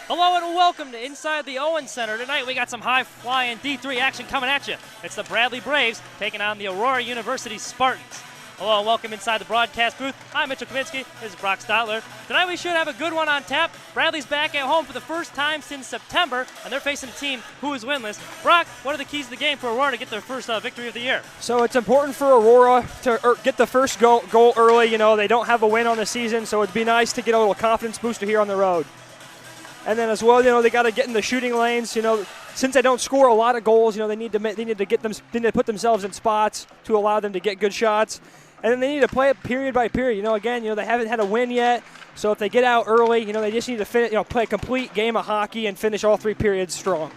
Hello and welcome to Inside the Owens Center. Tonight we got some high-flying D3 action coming at you. It's the Bradley Braves taking on the Aurora University Spartans. Hello and welcome inside the broadcast booth. I'm Mitch Kaminski. This is Brock Stotler. Tonight we should have a good one on tap. Bradley's back at home for the first time since September, and they're facing a team who is winless. Brock, what are the keys to the game for Aurora to get their first victory of the year? So it's important for Aurora to get the first goal early. You know, they don't have a win on the season, so it'd be nice to get a little confidence booster here on the road. And then as well, you know, they got to get in the shooting lanes. You know, since they don't score a lot of goals, you know, they need to put themselves in spots to allow them to get good shots. And then they need to play it period by period. You know, again, you know, they haven't had a win yet. So if they get out early, you know, they just need to play a complete game of hockey and finish all three periods strong.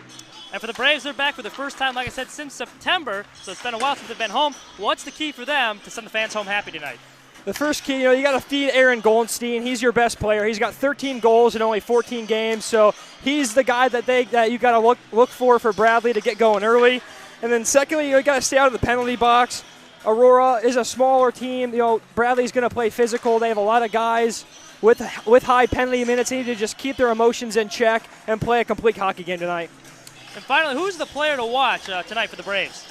And for the Braves, they're back for the first time, like I said, since September. So it's been a while since they've been home. What's the key for them to send the fans home happy tonight? The first key, you know, you got to feed Aaron Goldstein. He's your best player. He's got 13 goals in only 14 games, so he's the guy that you got to look for Bradley to get going early. And then secondly, you got to stay out of the penalty box. Aurora is a smaller team. You know, Bradley's going to play physical. They have a lot of guys with high penalty minutes. They need to just keep their emotions in check and play a complete hockey game tonight. And finally, who's the player to watch tonight for the Braves?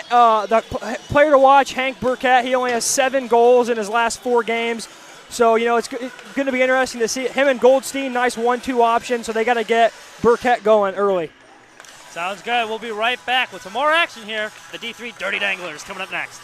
The player to watch, Hank Burkett. He only has 7 goals in his last 4 games. So, you know, it's going to be interesting to see him and Goldstein. Nice 1-2 option, so they got to get Burkett going early. Sounds good. We'll be right back with some more action here. The D3 Dirty Danglers coming up next.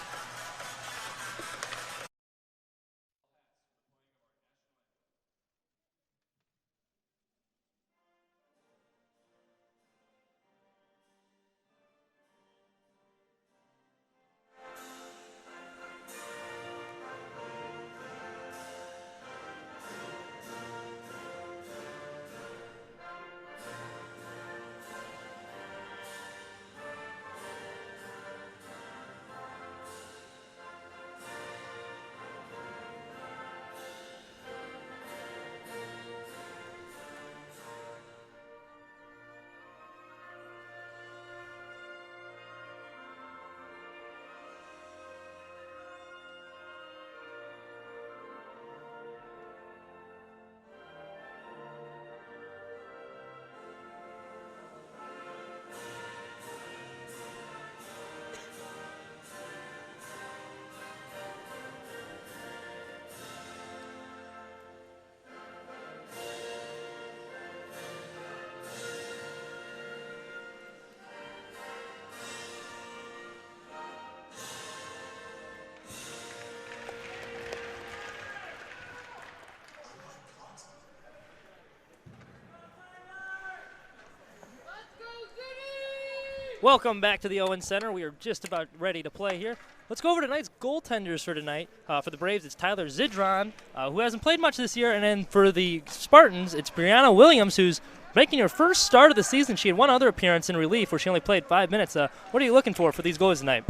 Welcome back to the Owens Center. We are just about ready to play here. Let's go over tonight's goaltenders for tonight. For the Braves, it's Tyler Zidron, who hasn't played much this year. And then for the Spartans, it's Brianna Williams, who's making her first start of the season. She had one other appearance in relief where she only played 5 minutes. What are you looking for these goals tonight?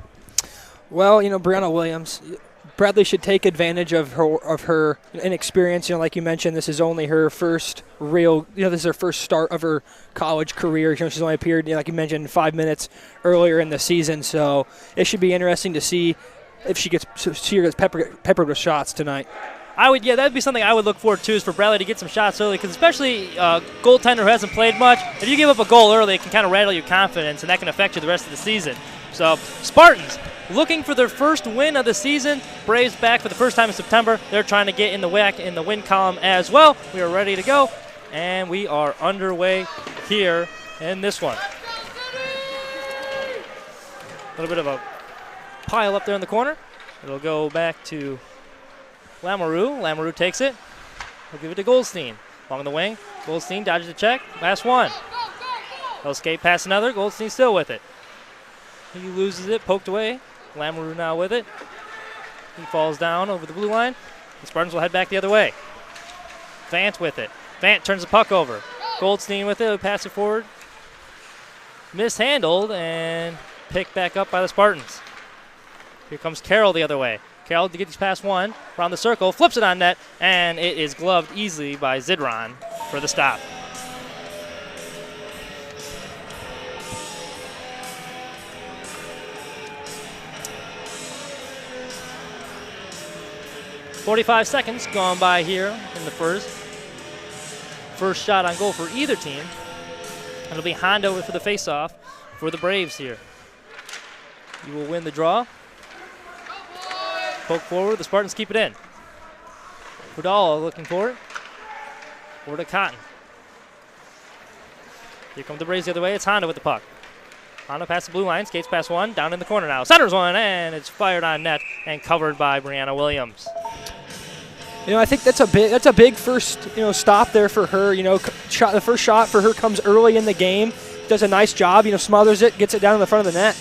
Well, you know, Brianna Williams, Bradley should take advantage of her inexperience. You know, like you mentioned, this is only her first this is her first start of her college career. You know, she's only appeared, like you mentioned, 5 minutes earlier in the season. So it should be interesting to see if she gets peppered with shots tonight. That'd be something I would look forward to, is for Bradley to get some shots early, because especially a goaltender who hasn't played much, if you give up a goal early, it can kind of rattle your confidence, and that can affect you the rest of the season. So Spartans looking for their first win of the season. Braves back for the first time in September. They're trying to get in the win column as well. We are ready to go, and we are underway here in this one. A little bit of a pile up there in the corner. It'll go back to Lamoureux. Lamoureux takes it. He'll give it to Goldstein. Along the wing, Goldstein dodges the check. Last one. He'll skate past another. Goldstein still with it. He loses it, poked away. Lamoureux now with it. He falls down over the blue line. The Spartans will head back the other way. Vant with it. Vant turns the puck over. Goldstein with it. He'll pass it forward. Mishandled and picked back up by the Spartans. Here comes Carroll the other way. Carroll to get these past one. Around the circle. Flips it on net. And it is gloved easily by Zidron for the stop. "45 seconds gone by here in the first first shot on goal for either team. It'll be Hondo for the face-off for the Braves here. He will win the draw. Poke forward, the Spartans keep it in. Fudala looking for it. Over to Cotton. Here come the Braves the other way. It's Hondo with the puck. Hondo past the blue line, skates past one, down in the corner now. Centers one, and it's fired on net and covered by Brianna Williams. I think that's a big first stop there for her. The first shot for her comes early in the game. Does a nice job. Smothers it, gets it down in the front of the net.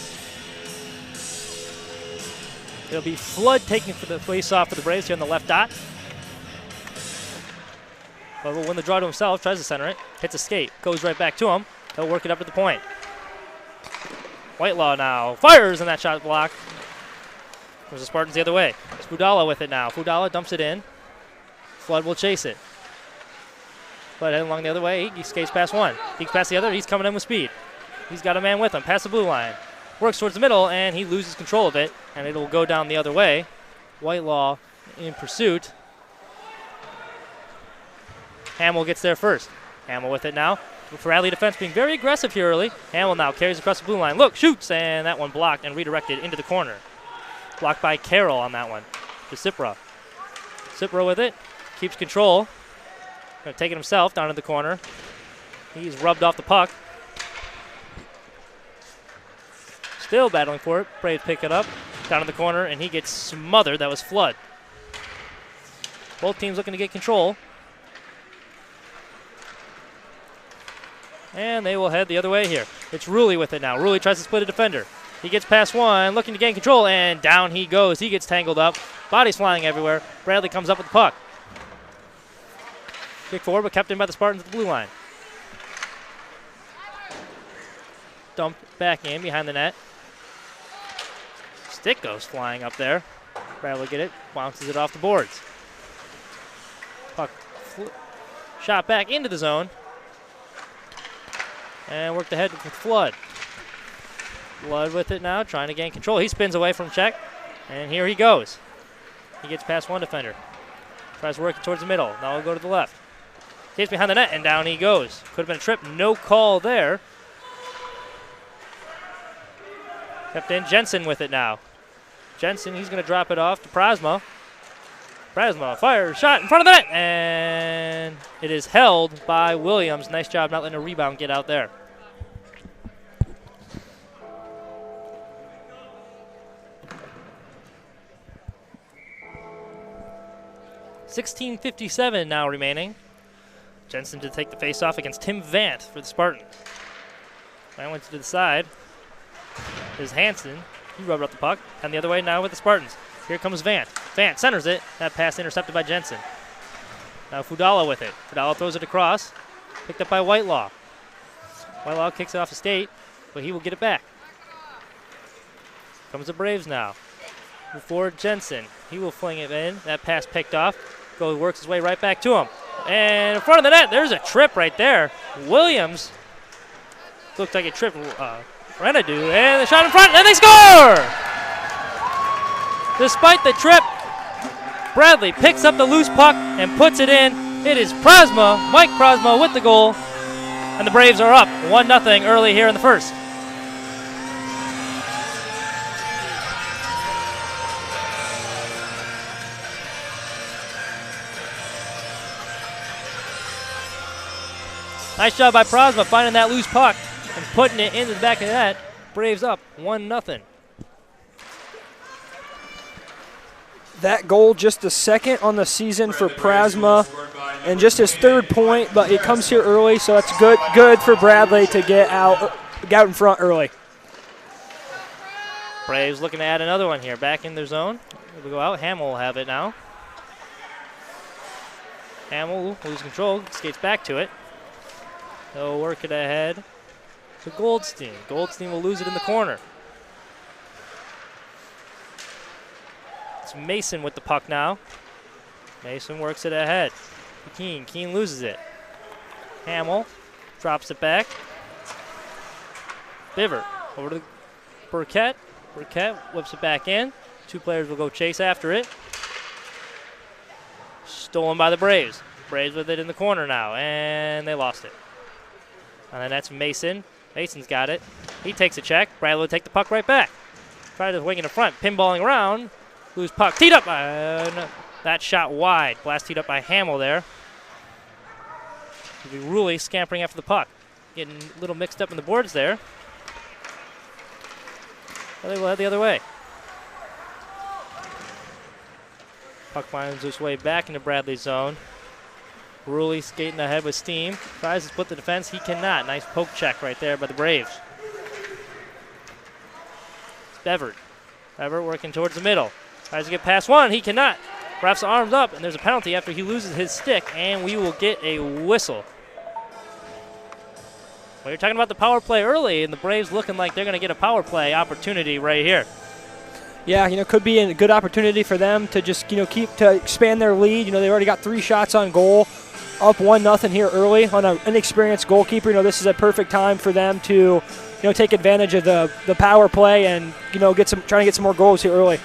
It'll be Flood taking for the face-off for the Braves here on the left dot. But will win the draw to himself, tries to center it, hits a skate, goes right back to him. He'll work it up to the point. Whitelaw now fires, and that shot blocked. There's the Spartans the other way. It's Fudala with it now. Fudala dumps it in. Flood will chase it. Flood heading along the other way. He skates past one. He past the other. He's coming in with speed. He's got a man with him. Past the blue line. Works towards the middle, and he loses control of it, and it'll go down the other way. Whitelaw in pursuit. Hamill gets there first. Hamill with it now. Bradley defense being very aggressive here early. Hamill now carries across the blue line. Look, shoots, and that one blocked and redirected into the corner. Blocked by Carroll on that one. To Cipra. Cipra with it. Keeps control. Going to take it himself down in the corner. He's rubbed off the puck. Still battling for it. Braves pick it up. Down in the corner, and he gets smothered. That was Flood. Both teams looking to get control. And they will head the other way here. It's Rulli with it now. Rulli tries to split a defender. He gets past one, looking to gain control, and down he goes. He gets tangled up. Bodies flying everywhere. Bradley comes up with the puck. Kick forward, but kept in by the Spartans at the blue line. Dump back in behind the net. Stick goes flying up there. Bradley get it, bounces it off the boards. Puck shot back into the zone. And worked ahead with Flood. Flood with it now, trying to gain control. He spins away from check, and here he goes. He gets past one defender. Tries to work it towards the middle. Now he'll go to the left. Takes behind the net, and down he goes. Could have been a trip. No call there. Kept in Jensen with it now. Jensen, he's going to drop it off to Prasma. Prasma fires, shot in front of the net, and it is held by Williams. Nice job not letting a rebound get out there. .57 now remaining. Jensen to take the face-off against Tim Vant for the Spartans. Vant went to the side. There's Hansen. He rubbed up the puck. And the other way now with the Spartans. Here comes Vant. Vant centers it. That pass intercepted by Jensen. Now Fudala with it. Fudala throws it across. Picked up by Whitelaw. Whitelaw kicks it off the skate, but he will get it back. Comes the Braves now. Before Jensen. He will fling it in. That pass picked off. Works his way right back to him. And in front of the net, there's a trip right there. Williams looked like a trip. Renadu, and the shot in front, and they score! Despite the trip, Bradley picks up the loose puck and puts it in. It is Prasma, Mike Prasma with the goal, and the Braves are up 1-0 early here in the first. Nice job by Prasma finding that loose puck and putting it into the back of the net. Braves up 1-0. That goal just the second on the season for Prasma and just his third point, but it comes here early, so that's good for Bradley to get out in front early. Braves looking to add another one here. Back in their zone. We go out. Hamill will have it now. Hamill loses control, skates back to it. They'll work it ahead to Goldstein. Goldstein will lose it in the corner. It's Mason with the puck now. Mason works it ahead to Keene. Keene loses it. Hamill drops it back. Biver over to Burkett. Burkett whips it back in. Two players will go chase after it. Stolen by the Braves. Braves with it in the corner now, and they lost it. And then that's Mason. Mason's got it. He takes a check. Bradley will take the puck right back. Try to wing in the front, pinballing around. Loose puck. Teed up. That shot wide. Blast teed up by Hamill there. It'll be Ruley scampering after the puck. Getting a little mixed up in the boards there. Well, they will head the other way. Puck finds its way back into Bradley's zone. Ruley skating ahead with steam. Tries to split the defense. He cannot. Nice poke check right there by the Braves. It's Bevert. Bevert working towards the middle. Tries to get past one. He cannot. Ref's arms up, and there's a penalty after he loses his stick, and we will get a whistle. Well, you're talking about the power play early, and the Braves looking like they're going to get a power play opportunity right here. Yeah, could be a good opportunity for them to just, keep to expand their lead. They've already got 3 shots on goal, up 1-0 here early on an inexperienced goalkeeper. This is a perfect time for them to, take advantage of the power play and, trying to get some more goals here early.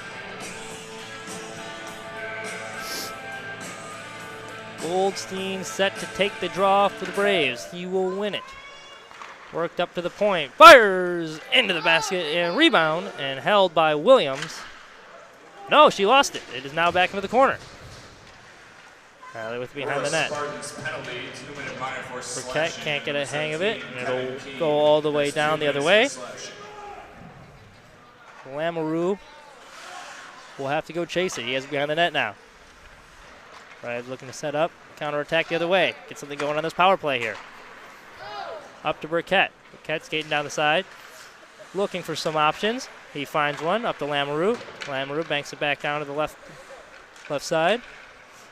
Goldstein set to take the draw for the Braves. He will win it. Worked up to the point, fires into the basket and rebound, and held by Williams. No, she lost it. It is now back into the corner. Riley with behind the net. Burkett can't get a hang of it, and it'll go all the way down the other way. Lamoureux will have to go chase it. He has it behind the net now. Riley's looking to set up, counterattack the other way. Get something going on this power play here. Up to Burkett. Burkett skating down the side, looking for some options. He finds one up to Lamoureux. Lamoureux banks it back down to the left side.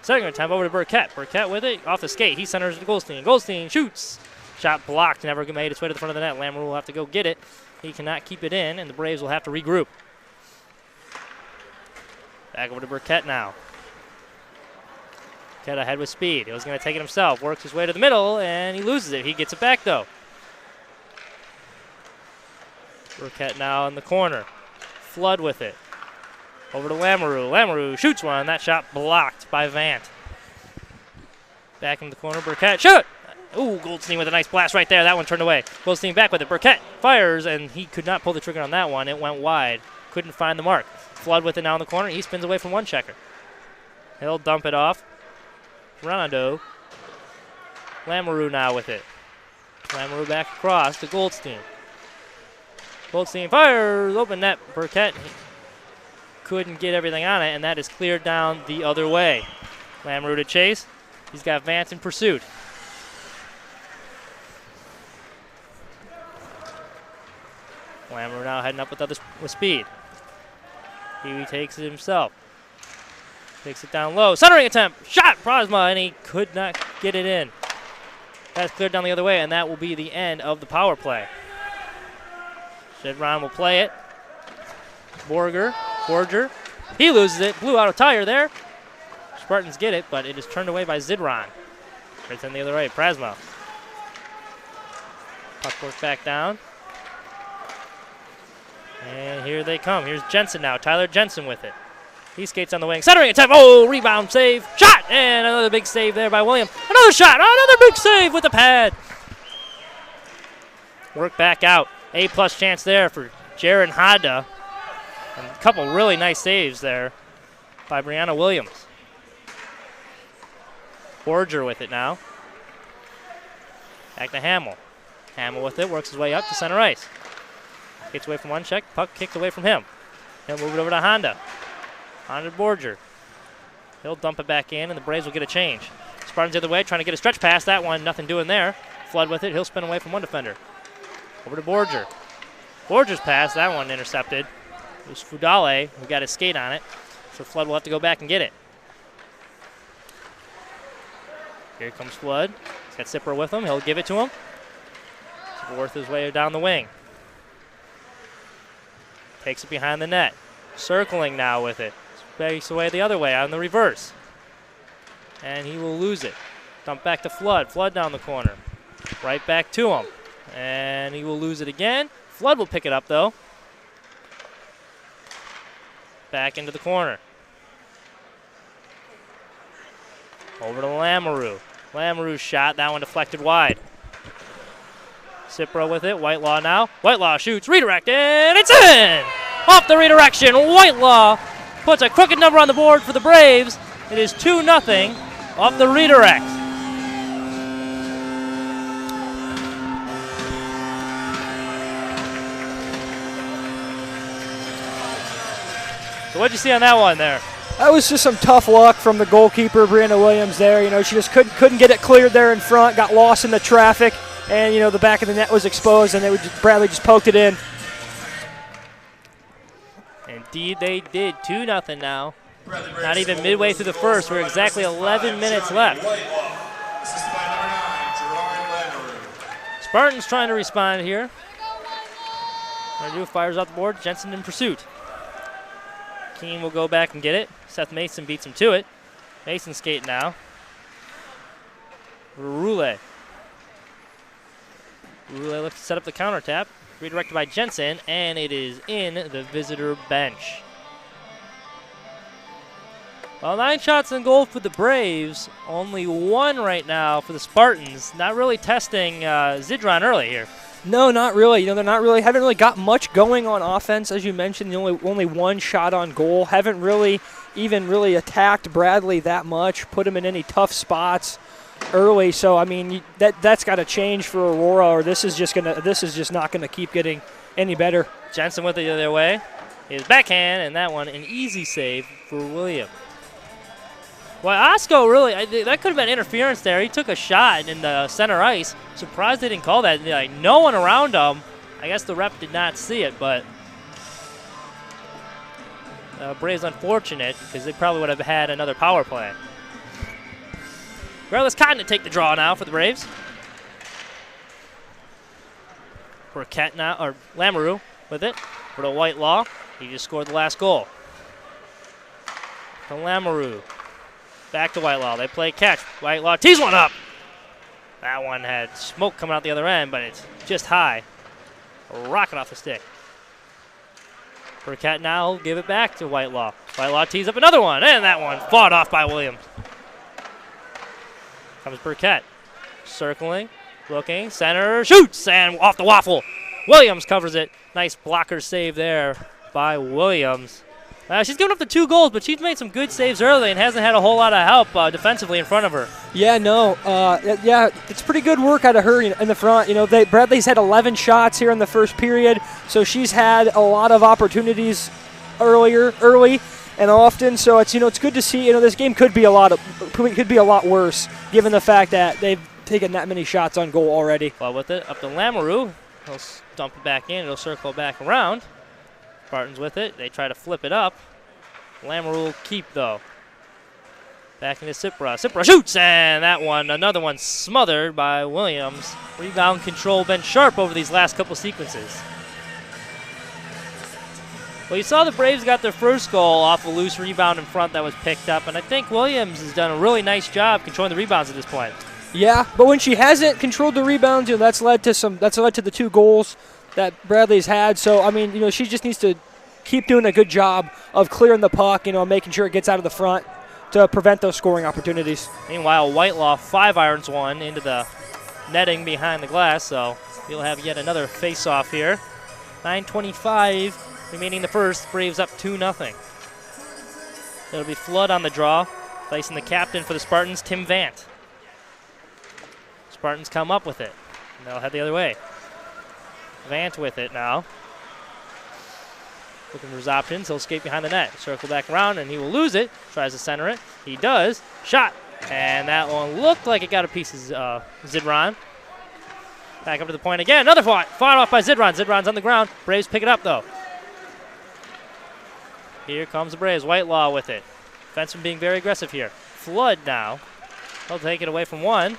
Second attempt over to Burkett. Burkett with it off the skate. He centers to Goldstein. Goldstein shoots. Shot blocked. Never made its way to the front of the net. Lamoureux will have to go get it. He cannot keep it in, and the Braves will have to regroup. Back over to Burkett now. Burkett ahead with speed. He was going to take it himself. Works his way to the middle, and he loses it. He gets it back, though. Burkett now in the corner. Flood with it. Over to Lamoureux. Lamoureux shoots one. That shot blocked by Vant. Back in the corner. Burkett. Shoot! Ooh, Goldstein with a nice blast right there. That one turned away. Goldstein back with it. Burkett fires, and he could not pull the trigger on that one. It went wide. Couldn't find the mark. Flood with it now in the corner. He spins away from one checker. He'll dump it off. Ronaldo. Lamoureux now with it. Lamoureux back across to Goldstein. Goldstein fires. Open net. Burkett couldn't get everything on it, and that is cleared down the other way. Lamoureux to chase. He's got Vance in pursuit. Lamoureux now heading up with speed. He takes it himself. Takes it down low. Centering attempt. Shot. Prosma, and he could not get it in. That's cleared down the other way, and that will be the end of the power play. Zidron will play it. Borger. He loses it. Blew out a tire there. Spartans get it, but it is turned away by Zidron. Right in the other way. Prasma. Puck works back down. And here they come. Here's Jensen now. Tyler Jensen with it. He skates on the wing. Centering attempt. Oh, rebound save. Shot! And another big save there by William. Another shot. Another big save with the pad. Work back out. A-plus chance there for Jaron Hada. And a couple really nice saves there by Brianna Williams. Borger with it now. Back to Hamill. Hamill with it. Works his way up to center ice. Gets away from one check. Puck kicked away from him. He'll move it over to Honda. Honda to Borger. He'll dump it back in, and the Braves will get a change. Spartans the other way, trying to get a stretch pass. That one, nothing doing there. Flood with it. He'll spin away from one defender. Over to Borger. Borger's pass. That one intercepted. It was Fudale who got his skate on it. So Flood will have to go back and get it. Here comes Flood. He's got Sipper with him. He'll give it to him. Sipper worth his way down the wing. Takes it behind the net. Circling now with it. Takes away the other way on the reverse. And he will lose it. Dump back to Flood. Flood down the corner. Right back to him. And he will lose it again. Flood will pick it up, though. Back into the corner. Over to Lamoureux. Lamoureux's shot, that one deflected wide. Cipro with it, Whitelaw now. Whitelaw shoots, redirect, and it's in! Off the redirection, Whitelaw puts a crooked number on the board for the Braves. It is 2-0 off the redirect. So what'd you see on that one there? That was just some tough luck from the goalkeeper, Brianna Williams there. You know, she just couldn't get it cleared there in front, got lost in the traffic, and, you know, the back of the net was exposed, and Bradley just poked it in. Indeed they did. 2-0 now. Not even midway through the first. We're exactly 11 minutes left. Spartans trying to respond here. Purdue fires off the board. Jensen in pursuit. Keene will go back and get it. Seth Mason beats him to it. Mason skating now. Roulette. Roulette looks to set up the counter tap. Redirected by Jensen, and it is in the visitor bench. Well, 9 shots on goal for the Braves. Only 1 right now for the Spartans. Not really testing Zidron early here. No, not really. You know, haven't really got much going on offense, as you mentioned. The only 1 shot on goal. Haven't really even attacked Bradley that much. Put him in any tough spots early. So I mean, that's got to change for Aurora, or this is just not gonna keep getting any better. Jensen with it the other way. His backhand, and that one an easy save for William. Well, Osco really, that could have been interference there. He took a shot in the center ice. Surprised they didn't call that. Like, no one around him. I guess the ref did not see it, but Braves unfortunate because they probably would have had another power play. Regardless, Cotton to take the draw now for the Braves. Burkett now, or Lamoureux with it for the Whitelaw. He just scored the last goal. To Lamoureux. Back to Whitelaw. They play catch. Whitelaw tees one up. That one had smoke coming out the other end, but it's just high. Rocket off the stick. Burkett now will give it back to Whitelaw. Whitelaw tees up another one, and that one fought off by Williams. Comes Burkett. Circling, looking, center, shoots, and off the waffle. Williams covers it. Nice blocker save there by Williams. She's given up the 2 goals, but she's made some good saves early and hasn't had a whole lot of help defensively in front of her. Yeah, no. It's pretty good work out of her in the front. You know, Bradley's had 11 shots here in the first period, so she's had a lot of opportunities early and often. So it's good to see. You know, this game could be a lot worse given the fact that they've taken that many shots on goal already. Well, with it up to Lamoureux, he'll dump it back in. It'll circle back around. Spartans with it. They try to flip it up. Lamoureux will keep, though. Back into Cipra. Cipra shoots, and that one, another one smothered by Williams. Rebound control been sharp over these last couple sequences. Well, you saw the Braves got their first goal off a loose rebound in front that was picked up, and I think Williams has done a really nice job controlling the rebounds at this point. Yeah, but when she hasn't controlled the rebounds, that's led to the 2 goals that Bradley's had. So, I mean, she just needs to keep doing a good job of clearing the puck, making sure it gets out of the front to prevent those scoring opportunities. Meanwhile, Whitelaw 5-irons one into the netting behind the glass, so we'll have yet another face-off here. 9:25 remaining the first. Braves up 2-0. It'll be Flood on the draw, facing the captain for the Spartans, Tim Vant. Spartans come up with it, and they'll head the other way. Vant with it now. Looking for his options. He'll skate behind the net. Circle back around, and he will lose it. Tries to center it. He does. Shot. And that one looked like it got a piece of Zidron. Back up to the point again. Another fought off by Zidron. Zidron's on the ground. Braves pick it up, though. Here comes the Braves. Whitelaw with it. Defenseman being very aggressive here. Flood now. He'll take it away from one.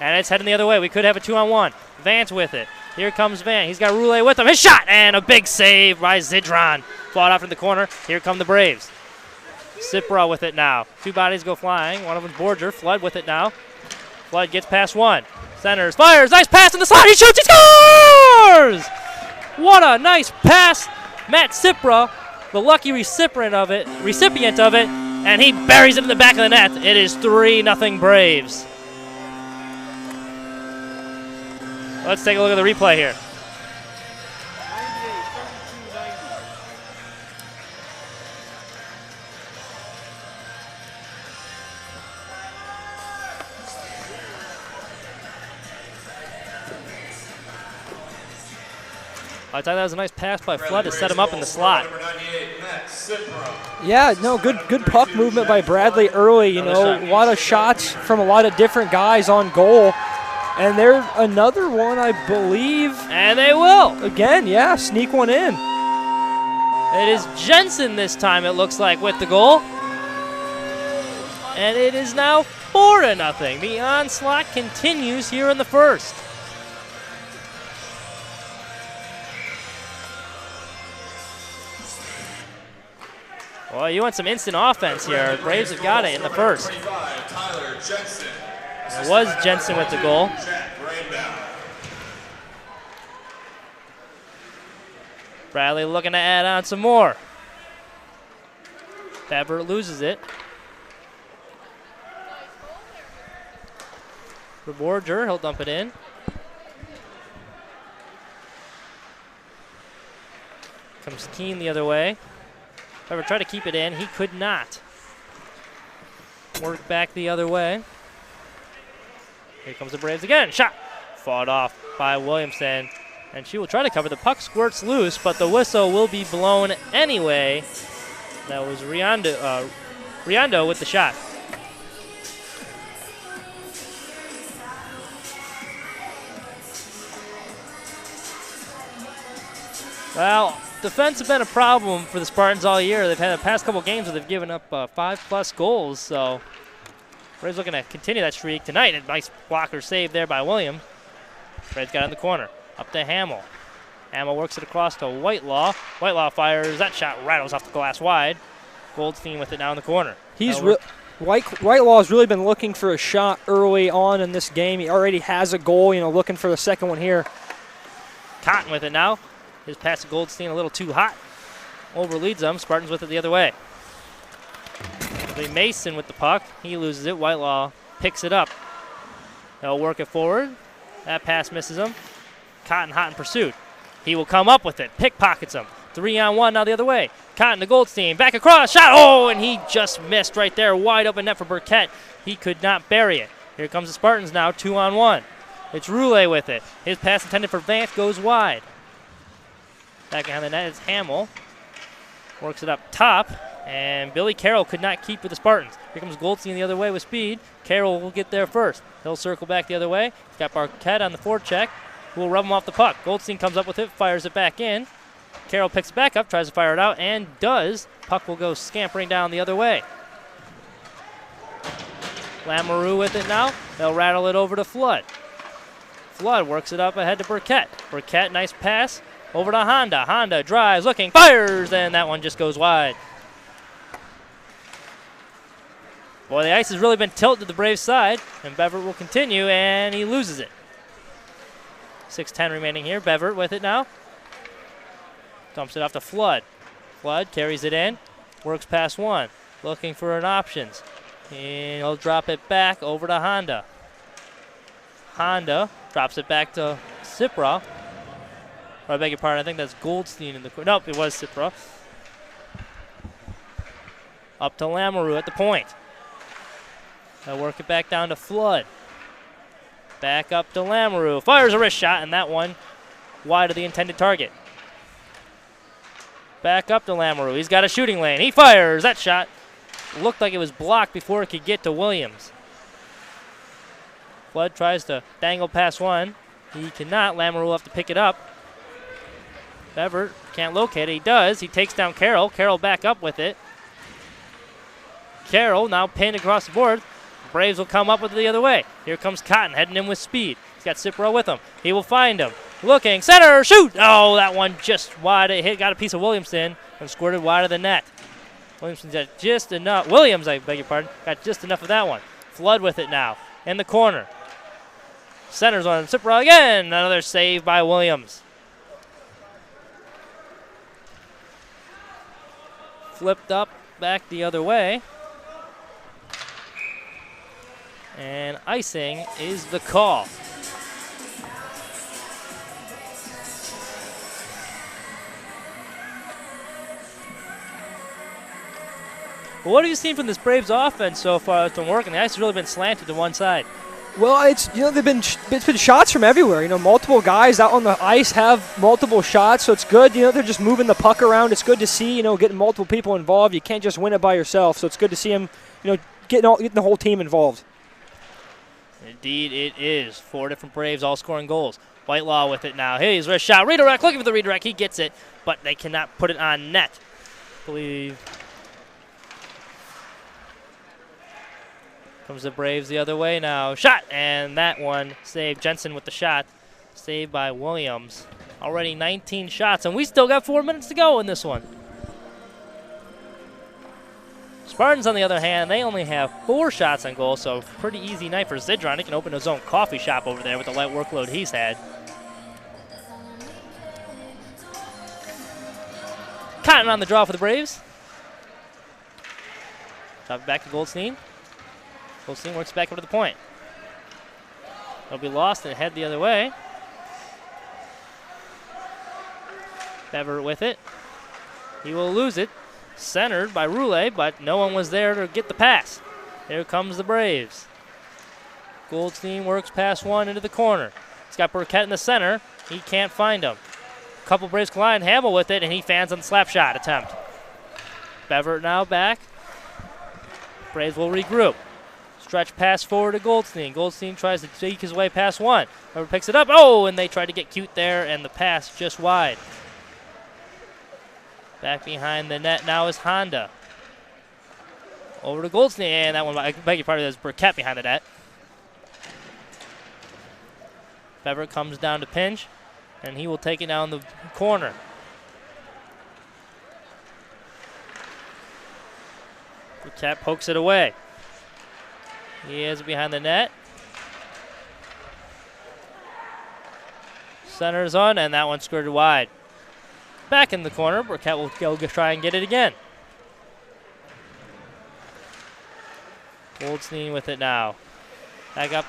And it's heading the other way. We could have a 2-on-1. Vance with it. Here comes Van. He's got Roulette with him. His shot! And a big save by Zidron. Fought off in the corner. Here come the Braves. Cipra with it now. 2 bodies go flying. One of them's Borger. Flood with it now. Flood gets past one. Centers. Fires. Nice pass in the slot. He shoots. He scores! What a nice pass. Matt Cipra, the lucky recipient of it, and he buries it in the back of the net. It is 3-0 Braves. Let's take a look at the replay here. I thought that was a nice pass by Flood to set him up in the slot. Yeah, no, good puck movement by Bradley early. You know, a lot of shots from a lot of different guys on goal. And there's another one, I believe. And they will. Again, yeah, sneak one in. It is Jensen this time, it looks like, with the goal. And it is now 4-0. The onslaught continues here in the first. Well, you want some instant offense here. Braves have got it in the first. It was Jensen with the goal. Bradley looking to add on some more. Bever loses it. Reborger, he'll dump it in. Comes Keene the other way. Bever tried to keep it in. He could not. Work back the other way. Here comes the Braves again. Shot. Fought off by Williamson. And she will try to cover. The puck squirts loose, but the whistle will be blown anyway. That was Riondo with the shot. Well, defense has been a problem for the Spartans all year. They've had the past couple games where they've given up 5+ goals, so Braves looking to continue that streak tonight. A nice blocker save there by Williams. Braves got in the corner. Up to Hamill. Hamill works it across to Whitelaw. Whitelaw fires. That shot rattles off the glass wide. Goldstein with it now in the corner. Whitelaw has really been looking for a shot early on in this game. He already has a goal, looking for the second one here. Cotton with it now. His pass to Goldstein a little too hot. Overleads them. Spartans with it the other way. Lee Mason with the puck. He loses it. Whitelaw picks it up. They'll work it forward. That pass misses him. Cotton hot in pursuit. He will come up with it. Pickpockets him. 3-on-1 now the other way. Cotton to Goldstein. Back across. Shot. Oh, and he just missed right there. Wide open net for Burkett. He could not bury it. Here comes the Spartans now. 2-on-1. It's Roulé with it. His pass intended for Vance goes wide. Back behind the net is Hamill. Works it up top. And Billy Carroll could not keep with the Spartans. Here comes Goldstein the other way with speed. Carroll will get there first. He'll circle back the other way. He's got Burkett on the forecheck. Who will rub him off the puck. Goldstein comes up with it, fires it back in. Carroll picks it back up, tries to fire it out, and does. Puck will go scampering down the other way. Lamoureux with it now. They'll rattle it over to Flood. Flood works it up ahead to Burkett. Burkett, nice pass. Over to Honda. Honda drives, looking, fires, and that one just goes wide. Boy, the ice has really been tilted to the Braves side, and Beverett will continue, and he loses it. 6:10 remaining here. Beverett with it now. Dumps it off to Flood. Flood carries it in, works past one, looking for an options. And he'll drop it back over to Honda. Honda drops it back to Cipra. I beg your pardon, I think that's Goldstein in the corner. Nope, it was Cipra. Up to Lamoureux at the point. They'll work it back down to Flood. Back up to Lamoureux. Fires a wrist shot, and that one wide of the intended target. Back up to Lamoureux. He's got a shooting lane. He fires. That shot looked like it was blocked before it could get to Williams. Flood tries to dangle past one. He cannot. Lamoureux will have to pick it up. Bever can't locate it. He does. He takes down Carroll. Carroll back up with it. Carroll now pinned across the board. Braves will come up with it the other way. Here comes Cotton heading in with speed. He's got Cipro with him. He will find him. Looking, center, shoot! Oh, that one just wide. It hit, got a piece of Williamson and squirted wide of the net. Williamson's got just enough. Williams, I beg your pardon, got just enough of that one. Flood with it now in the corner. Centers on Cipro again. Another save by Williams. Flipped up, back the other way. And icing is the call. Well, what have you seen from this Braves offense so far that's been working? The ice has really been slanted to one side. Well, it's it's been shots from everywhere. Multiple guys out on the ice have multiple shots, so it's good. They're just moving the puck around. It's good to see. Getting multiple people involved. You can't just win it by yourself. So it's good to see them. Getting the whole team involved. Indeed, it is. 4 different Braves all scoring goals. Whitelaw with it now. Here's a shot. Redirect. Looking for the redirect. He gets it, but they cannot put it on net. I believe. Comes the Braves the other way now. Shot, and that one saved. Jensen with the shot. Saved by Williams. Already 19 shots, and we still got 4 minutes to go in this one. Spartans, on the other hand, they only have 4 shots on goal, so pretty easy night for Zidron. He can open his own coffee shop over there with the light workload he's had. Cotton on the draw for the Braves. Drop it back to Goldstein. Goldstein works back up to the point. It'll be lost and head the other way. Bever with it. He will lose it. Centered by Roulette, but no one was there to get the pass. Here comes the Braves. Goldstein works past one into the corner. He's got Burkett in the center. He can't find him. A couple Braves collide. Hamill with it, and he fans on the slap shot attempt. Bever now back. Braves will regroup. Stretch pass forward to Goldstein. Goldstein tries to take his way past one. Bever picks it up. Oh, and they tried to get cute there, and the pass just wide. Back behind the net now is Honda. Over to Goldstein, and that one, I beg your pardon, there's Burkett behind the net. Bever comes down to pinch, and he will take it down the corner. Burkett pokes it away. He is behind the net. Centers on, and that one skirted wide. Back in the corner, Burkett will go try and get it again. Goldstein with it now. Back up.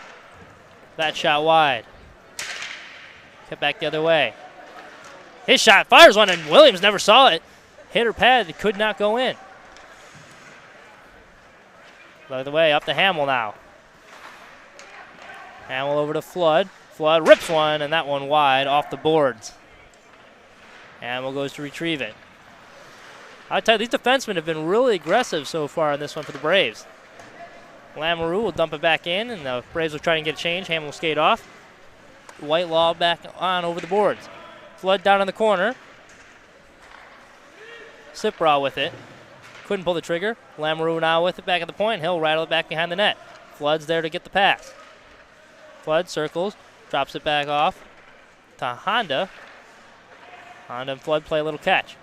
That shot wide. Cut back the other way. His shot fires one, and Williams never saw it. Hit her pad, it could not go in. By the way, up to Hamill now. Hamill over to Flood. Flood rips one, and that one wide off the boards. Hamill goes to retrieve it. I tell you, these defensemen have been really aggressive so far in this one for the Braves. Lamoureux will dump it back in, and the Braves will try and get a change. Hamill will skate off. Whitelaw back on over the boards. Flood down in the corner. Sipraw with it. Couldn't pull the trigger. Lamoureux now with it back at the point. He'll rattle it back behind the net. Flood's there to get the pass. Flood circles, drops it back off to Honda. Honda and Flood play a little catch.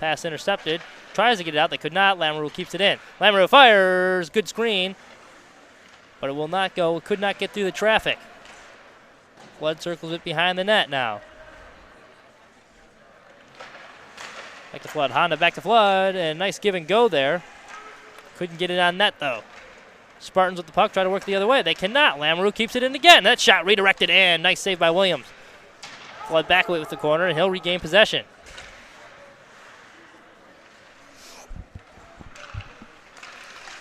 Pass intercepted. Tries to get it out. They could not. Lamoureux keeps it in. Lamoureux fires. Good screen. But it will not go. It could not get through the traffic. Flood circles it behind the net now. Back to Flood. Honda back to Flood. And nice give and go there. Couldn't get it on net, though. Spartans with the puck try to work the other way. They cannot. Lamoureux keeps it in again. That shot redirected, and nice save by Williams. Flood back away with the corner, and he'll regain possession.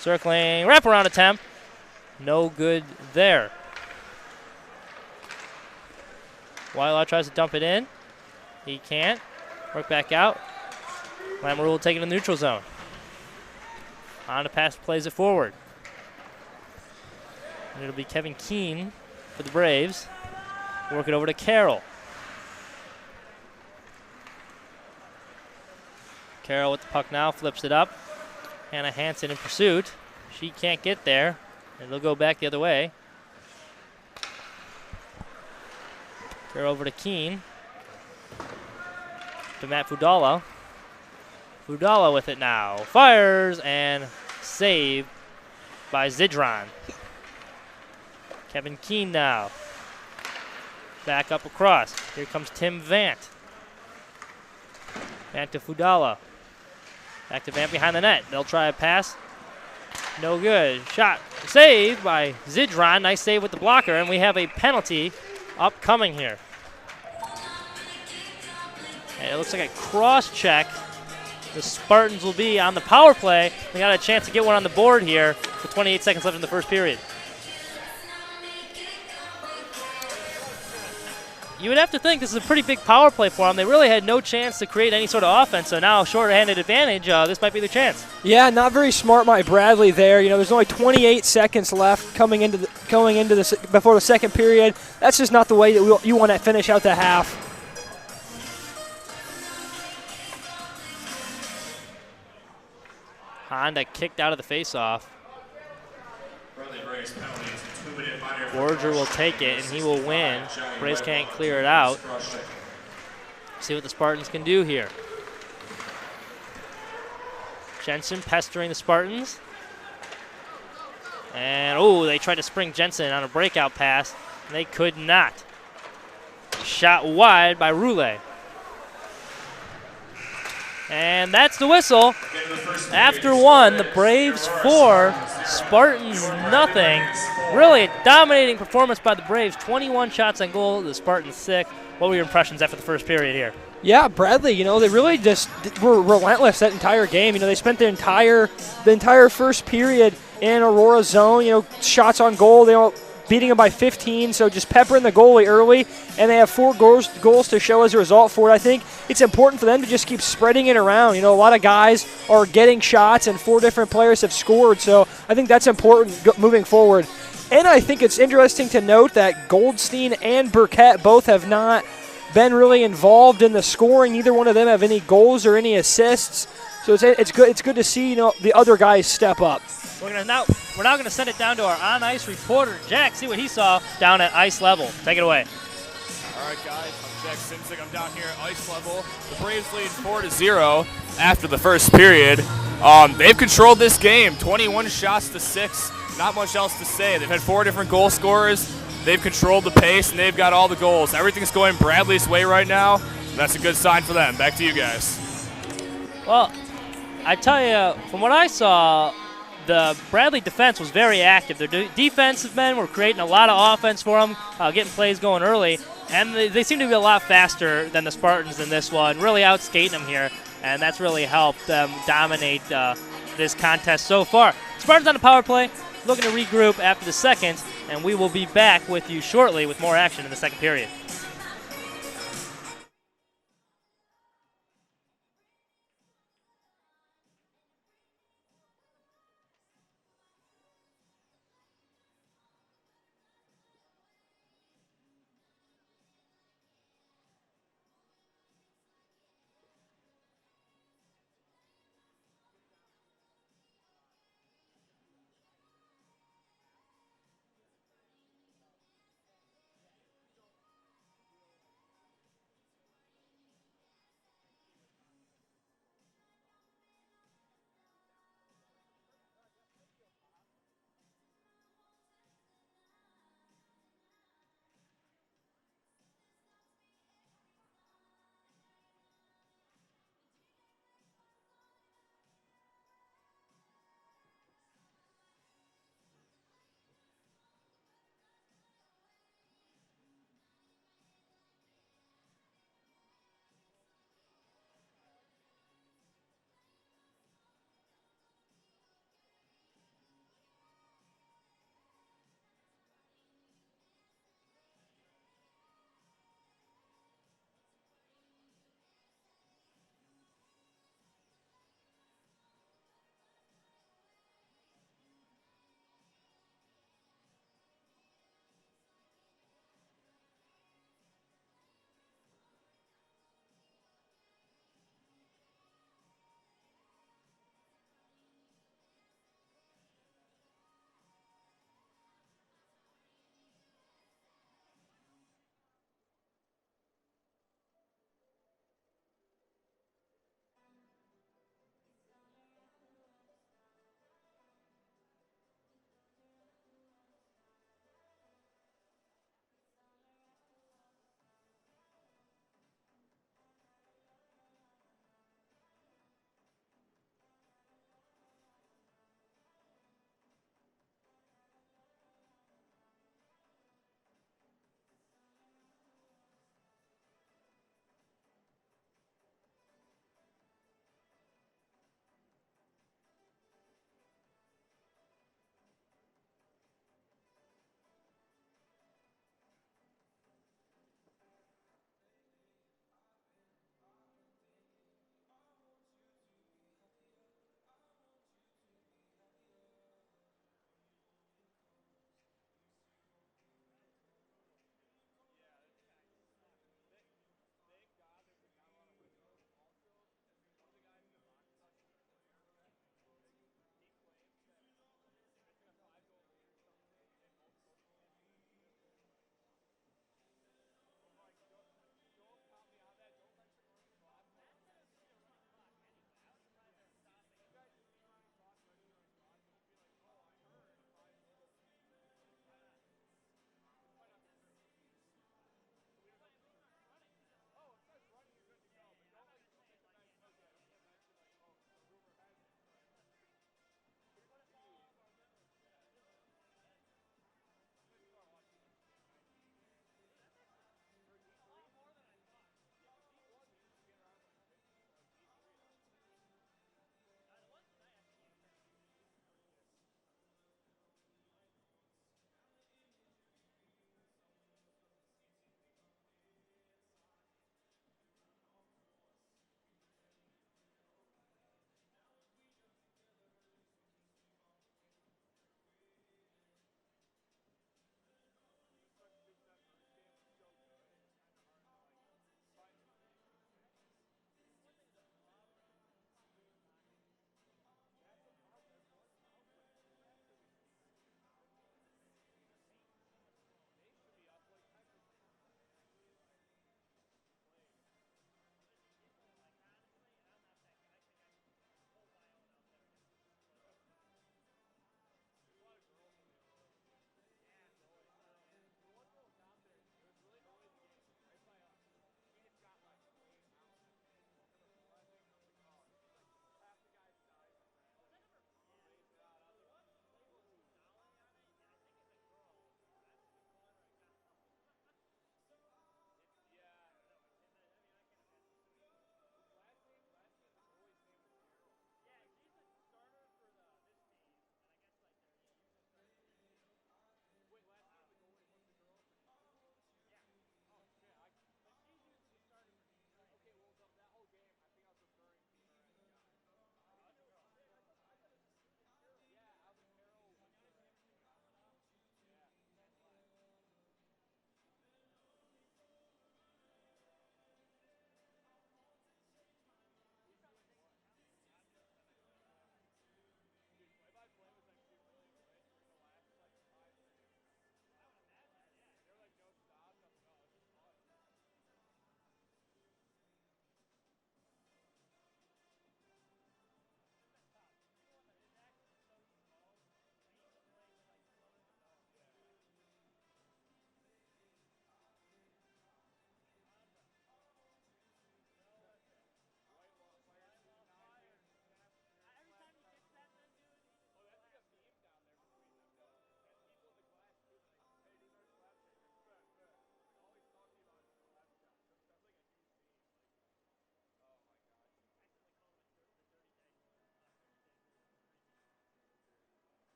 Circling wraparound attempt. No good there. Whitelaw tries to dump it in. He can't. Work back out. Lamoureux will take it in the neutral zone. On the pass, plays it forward. And it'll be Kevin Keene for the Braves. Work it over to Carroll. Carroll with the puck now, flips it up. Hannah Hansen in pursuit. She can't get there, and they'll go back the other way. Carroll over to Keene. To Matt Fudala. Fudala with it now. Fires, and save by Zidron. Kevin Keene now. Back up across. Here comes Tim Vant. Vant to Fudala. Back to Vant behind the net. They'll try a pass. No good. Shot saved by Zidron. Nice save with the blocker, and we have a penalty upcoming here. And it looks like a cross check. The Spartans will be on the power play. They got a chance to get one on the board here with 28 seconds left in the first period. You would have to think this is a pretty big power play for them. They really had no chance to create any sort of offense, so now short-handed advantage, this might be their chance. Yeah, not very smart by Bradley there. You know, there's only 28 seconds left coming into this before the second period. That's just not the way that you want to finish out the half. Honda kicked out of the face-off. Borger will take it, and he will win. Braves can't clear it out. See what the Spartans can do here. Jensen pestering the Spartans. And, oh, they tried to spring Jensen on a breakout pass, and they could not. Shot wide by Roulette. And that's the whistle. After one, the Braves 4, Spartans nothing. Really a dominating performance by the Braves. 21 shots on goal, the Spartans 6. What were your impressions after the first period here? Yeah, Bradley, you know, they really just were relentless that entire game. You know, they spent the entire first period in Aurora zone, you know, shots on goal. They all beating them by 15, so just peppering the goalie early, and they have 4 goals to show as a result for it. I think it's important for them to just keep spreading it around. You know, a lot of guys are getting shots, and 4 different players have scored, so I think that's important moving forward. And I think it's interesting to note that Goldstein and Burkett both have not been really involved in the scoring. Neither one of them have any goals or any assists, so it's good. It's good to see, you know, the other guys step up. We're now going to send it down to our on-ice reporter, Jack, see what he saw down at ice level. Take it away. All right, guys, I'm Jack Simzyk. I'm down here at ice level. The Braves lead 4-0 after the first period. They've controlled this game, 21 shots to 6. Not much else to say. They've had 4 different goal scorers. They've controlled the pace, and they've got all the goals. Everything's going Bradley's way right now. That's a good sign for them. Back to you guys. Well, I tell you, from what I saw, the Bradley defense was very active. Their defensive men were creating a lot of offense for them, getting plays going early, and they seem to be a lot faster than the Spartans in this one, really outskating them here, and that's really helped them dominate this contest so far. Spartans on the power play, looking to regroup after the second, and we will be back with you shortly with more action in the second period.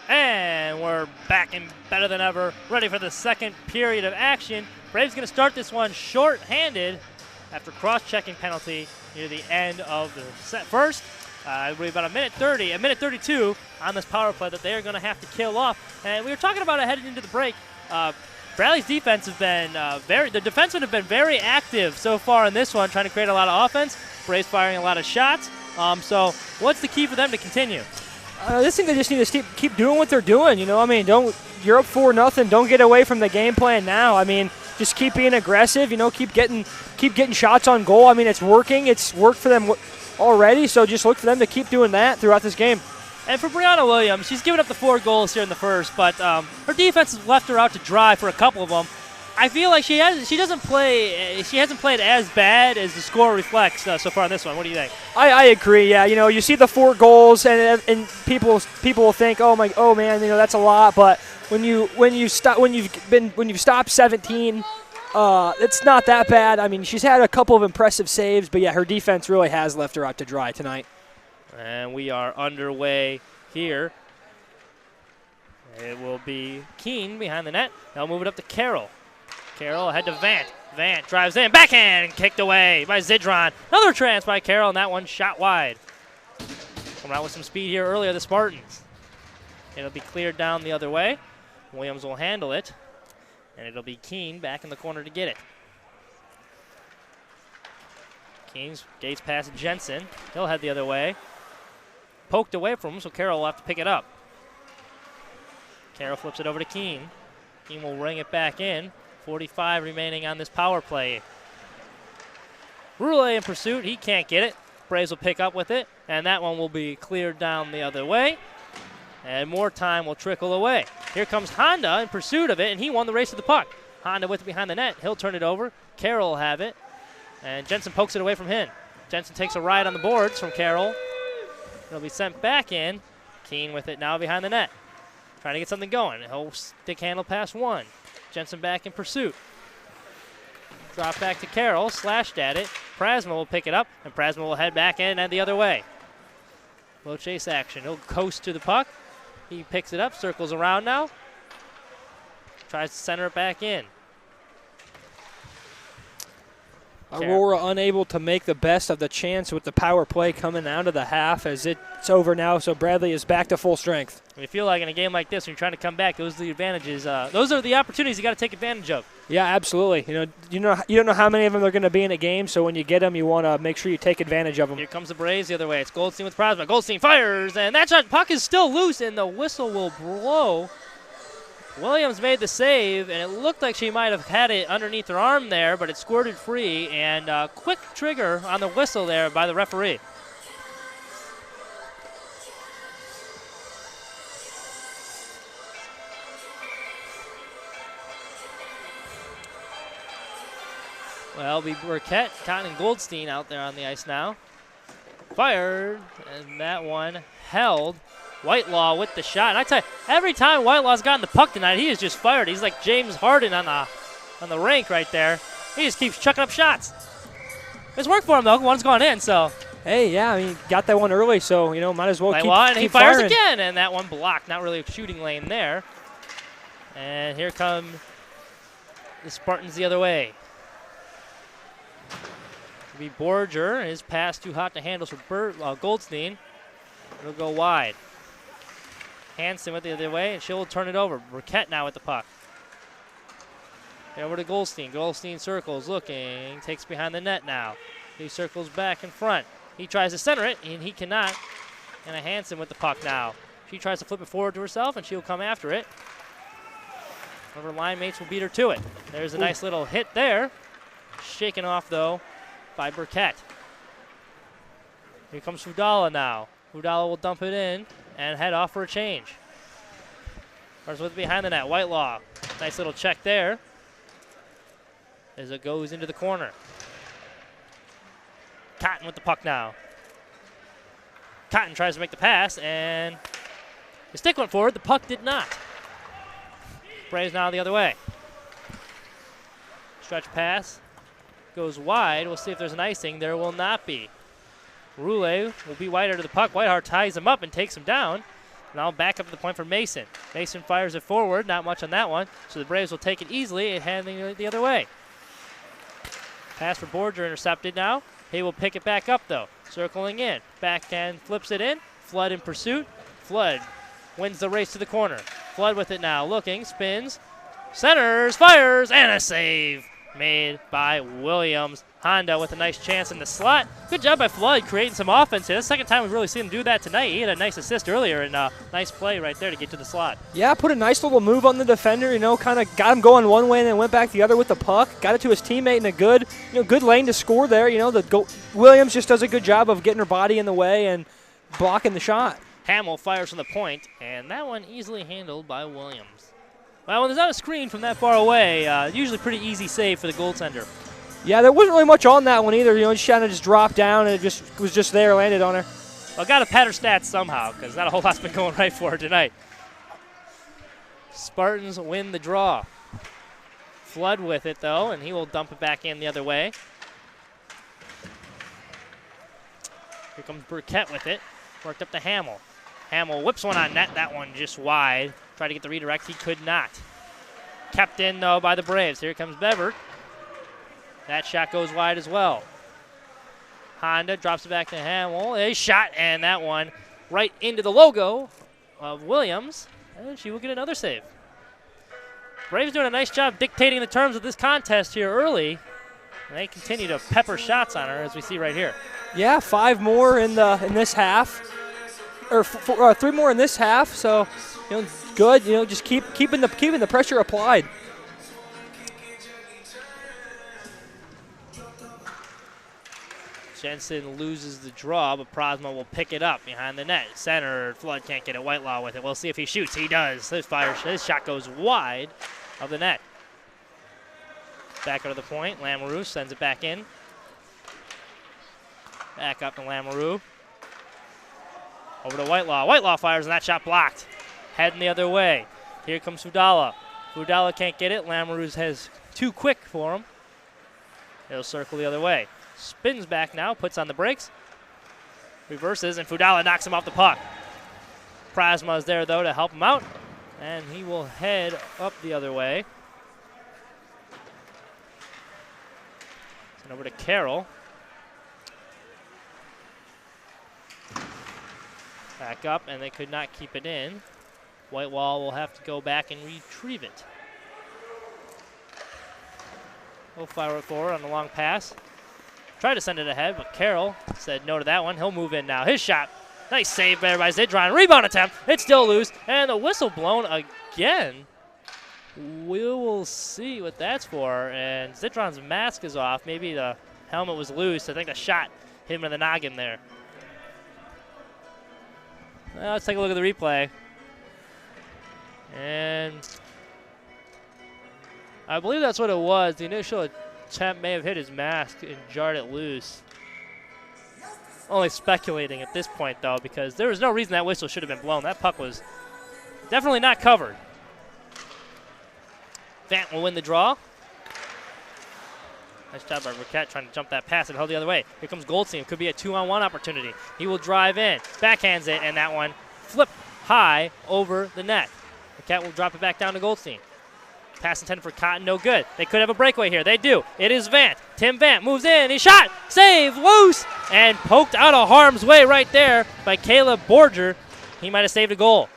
And we're back and better than ever, ready for the second period of action. Braves going to start this one short-handed after cross-checking penalty near the end of the first. I believe about a minute 32 on this power play that they're going to have to kill off. And we were talking about it heading into the break. Bradley's defense has been the defensemen have been very active so far in this one, trying to create a lot of offense. Braves firing a lot of shots. So what's the key for them to continue? This thing they just need to keep doing what they're doing. You know, I mean, you're up 4-0. Don't get away from the game plan now. I mean, just keep being aggressive. You know, keep getting shots on goal. I mean, it's working. It's worked for them already. So just look for them to keep doing that throughout this game. And for Brianna Williams, she's given up the 4 goals here in the first, but her defense has left her out to dry for a couple of them. I feel like she hasn't played as bad as the score reflects so far in this one. What do you think? I agree. Yeah, you know, you see the 4 goals and people will think, oh man, you know, that's a lot. But when you've stopped 17, it's not that bad. I mean, she's had a couple of impressive saves, but yeah, her defense really has left her out to dry tonight. And we are underway here. It will be Keene behind the net. They'll move it up to Carroll. Carroll ahead to Vant. Vant drives in. Backhand kicked away by Zidron. Another chance by Carroll, and that one shot wide. Coming out with some speed here earlier, the Spartans. It'll be cleared down the other way. Williams will handle it. And it'll be Keene back in the corner to get it. Keene gates past Jensen. He'll head the other way. Poked away from him, so Carroll will have to pick it up. Carroll flips it over to Keene. Keene will ring it back in. 45 remaining on this power play. Roulette in pursuit. He can't get it. Braves will pick up with it, and that one will be cleared down the other way. And more time will trickle away. Here comes Honda in pursuit of it, and he won the race to the puck. Honda with it behind the net. He'll turn it over. Carroll will have it, and Jensen pokes it away from him. Jensen takes a ride on the boards from Carroll. It'll be sent back in. Keene with it now behind the net. Trying to get something going. He'll stick handle past one. Jensen back in pursuit. Drop back to Carroll, slashed at it. Prasma will pick it up, and Prasma will head back in and the other way. Low chase action. He'll coast to the puck. He picks it up, circles around now. Tries to center it back in. Aurora unable to make the best of the chance with the power play coming out of the half as it's over now, so Bradley is back to full strength. We feel like in a game like this, when you're trying to come back, those are the advantages. Those are the opportunities you got to take advantage of. Yeah, absolutely. You don't know how many of them are going to be in a game, so when you get them, you want to make sure you take advantage of them. Here comes the Braves the other way. It's Goldstein with Prasma. Goldstein fires, and that shot puck is still loose, and the whistle will blow. Williams made the save, and it looked like she might have had it underneath her arm there, but it squirted free, and quick trigger on the whistle there by the referee. Well, we Burkett, Cotton, and Goldstein out there on the ice now. Fired, and that one held. Whitelaw with the shot. And I tell you, every time Whitelaw's gotten the puck tonight, he is just fired. He's like James Harden on the rink right there. He just keeps chucking up shots. It's worked for him, though. One's gone in, so. Hey, yeah, I mean, got that one early, so, might as well keep and he fires firing. Again, and that one blocked. Not really a shooting lane there. And here come the Spartans the other way. It'll be Borger. His pass too hot to handle for Goldstein. It'll go wide. Hansen with it the other way, and she'll turn it over. Burkett now with the puck. Over to Goldstein. Goldstein circles, looking, takes behind the net now. He circles back in front. He tries to center it, and he cannot. And a Hansen with the puck now. She tries to flip it forward to herself, and she'll come after it. One of her line mates will beat her to it. There's a nice little hit there. Shaken off, though, by Burkett. Here comes Fudala now. Fudala will dump it in and head off for a change. First with behind the net, Whitelaw. Nice little check there as it goes into the corner. Cotton with the puck now. Cotton tries to make the pass, and the stick went forward. The puck did not. Braves now the other way. Stretch pass goes wide. We'll see if there's an icing. There will not be. Roulette will be wider to the puck. Whiteheart ties him up and takes him down. Now back up to the point for Mason. Mason fires it forward, not much on that one, so the Braves will take it easily and handing it the other way. Pass for Borger intercepted now. He will pick it back up though, circling in. Backhand flips it in. Flood in pursuit. Flood wins the race to the corner. Flood with it now, looking, spins, centers, fires, and a save made by Williams. Honda with a nice chance in the slot. Good job by Flood creating some offense here. That's the second time we've really seen him do that tonight. He had a nice assist earlier and a nice play right there to get to the slot. Yeah, put a nice little move on the defender, you know, kind of got him going one way and then went back the other with the puck. Got it to his teammate in a good, good lane to score there. You know, Williams just does a good job of getting her body in the way and blocking the shot. Hamill fires from the point, and that one easily handled by Williams. Well, when there's not a screen from that far away, usually pretty easy save for the goaltender. Yeah, there wasn't really much on that one either. You know, she kind of just dropped down and it just was just there, landed on her. Well, got to pat her stats somehow because not a whole lot's been going right for her tonight. Spartans win the draw. Flood with it, though, and he will dump it back in the other way. Here comes Burkett with it. Worked up to Hamill. Hamill whips one on net. That one just wide. Tried to get the redirect. He could not. Kept in, though, by the Braves. Here comes Bevert. That shot goes wide as well. Honda drops it back to Hamill. A shot, and that one right into the logo of Williams. And she will get another save. Braves doing a nice job dictating the terms of this contest here early. And they continue to pepper shots on her, as we see right here. Yeah, 5 more in this half, or 3 more in this half. So, good. Just keeping the pressure applied. Jensen loses the draw, but Prosma will pick it up behind the net. Center, Flood can't get it. Whitelaw with it. We'll see if he shoots. He does. His shot goes wide of the net. Back out of the point. Lamoureux sends it back in. Back up to Lamoureux. Over to Whitelaw. Whitelaw fires, and that shot blocked. Heading the other way. Here comes Fudala. Fudala can't get it. Lamoureux has too quick for him. He'll circle the other way. Spins back now, puts on the brakes. Reverses, and Fudala knocks him off the puck. Prosma is there, though, to help him out. And he will head up the other way. Send over to Carroll. Back up, and they could not keep it in. Whitewall will have to go back and retrieve it. He'll fire it forward on the long pass. Tried to send it ahead, but Carroll said no to that one. He'll move in now. His shot. Nice save there by Zidron. Rebound attempt. It's still loose, and the whistle blown again. We will see what that's for, and Zidron's mask is off. Maybe the helmet was loose. I think the shot hit him in the noggin there. Well, let's take a look at the replay. And I believe that's what it was. The initial attempt may have hit his mask and jarred it loose. Only speculating at this point, though, because there was no reason that whistle should have been blown. That puck was definitely not covered. Vant will win the draw. Nice job by Burkett trying to jump that pass and held the other way. Here comes Goldstein. Could be a 2-on-1 opportunity. He will drive in. Backhands it, and that one flipped high over the net. Burkett will drop it back down to Goldstein. Pass intended for Cotton, no good. They could have a breakaway here. They do. It is Vant. Tim Vant moves in. He shot. Save. Loose. And poked out of harm's way right there by Caleb Borger. He might have saved a goal.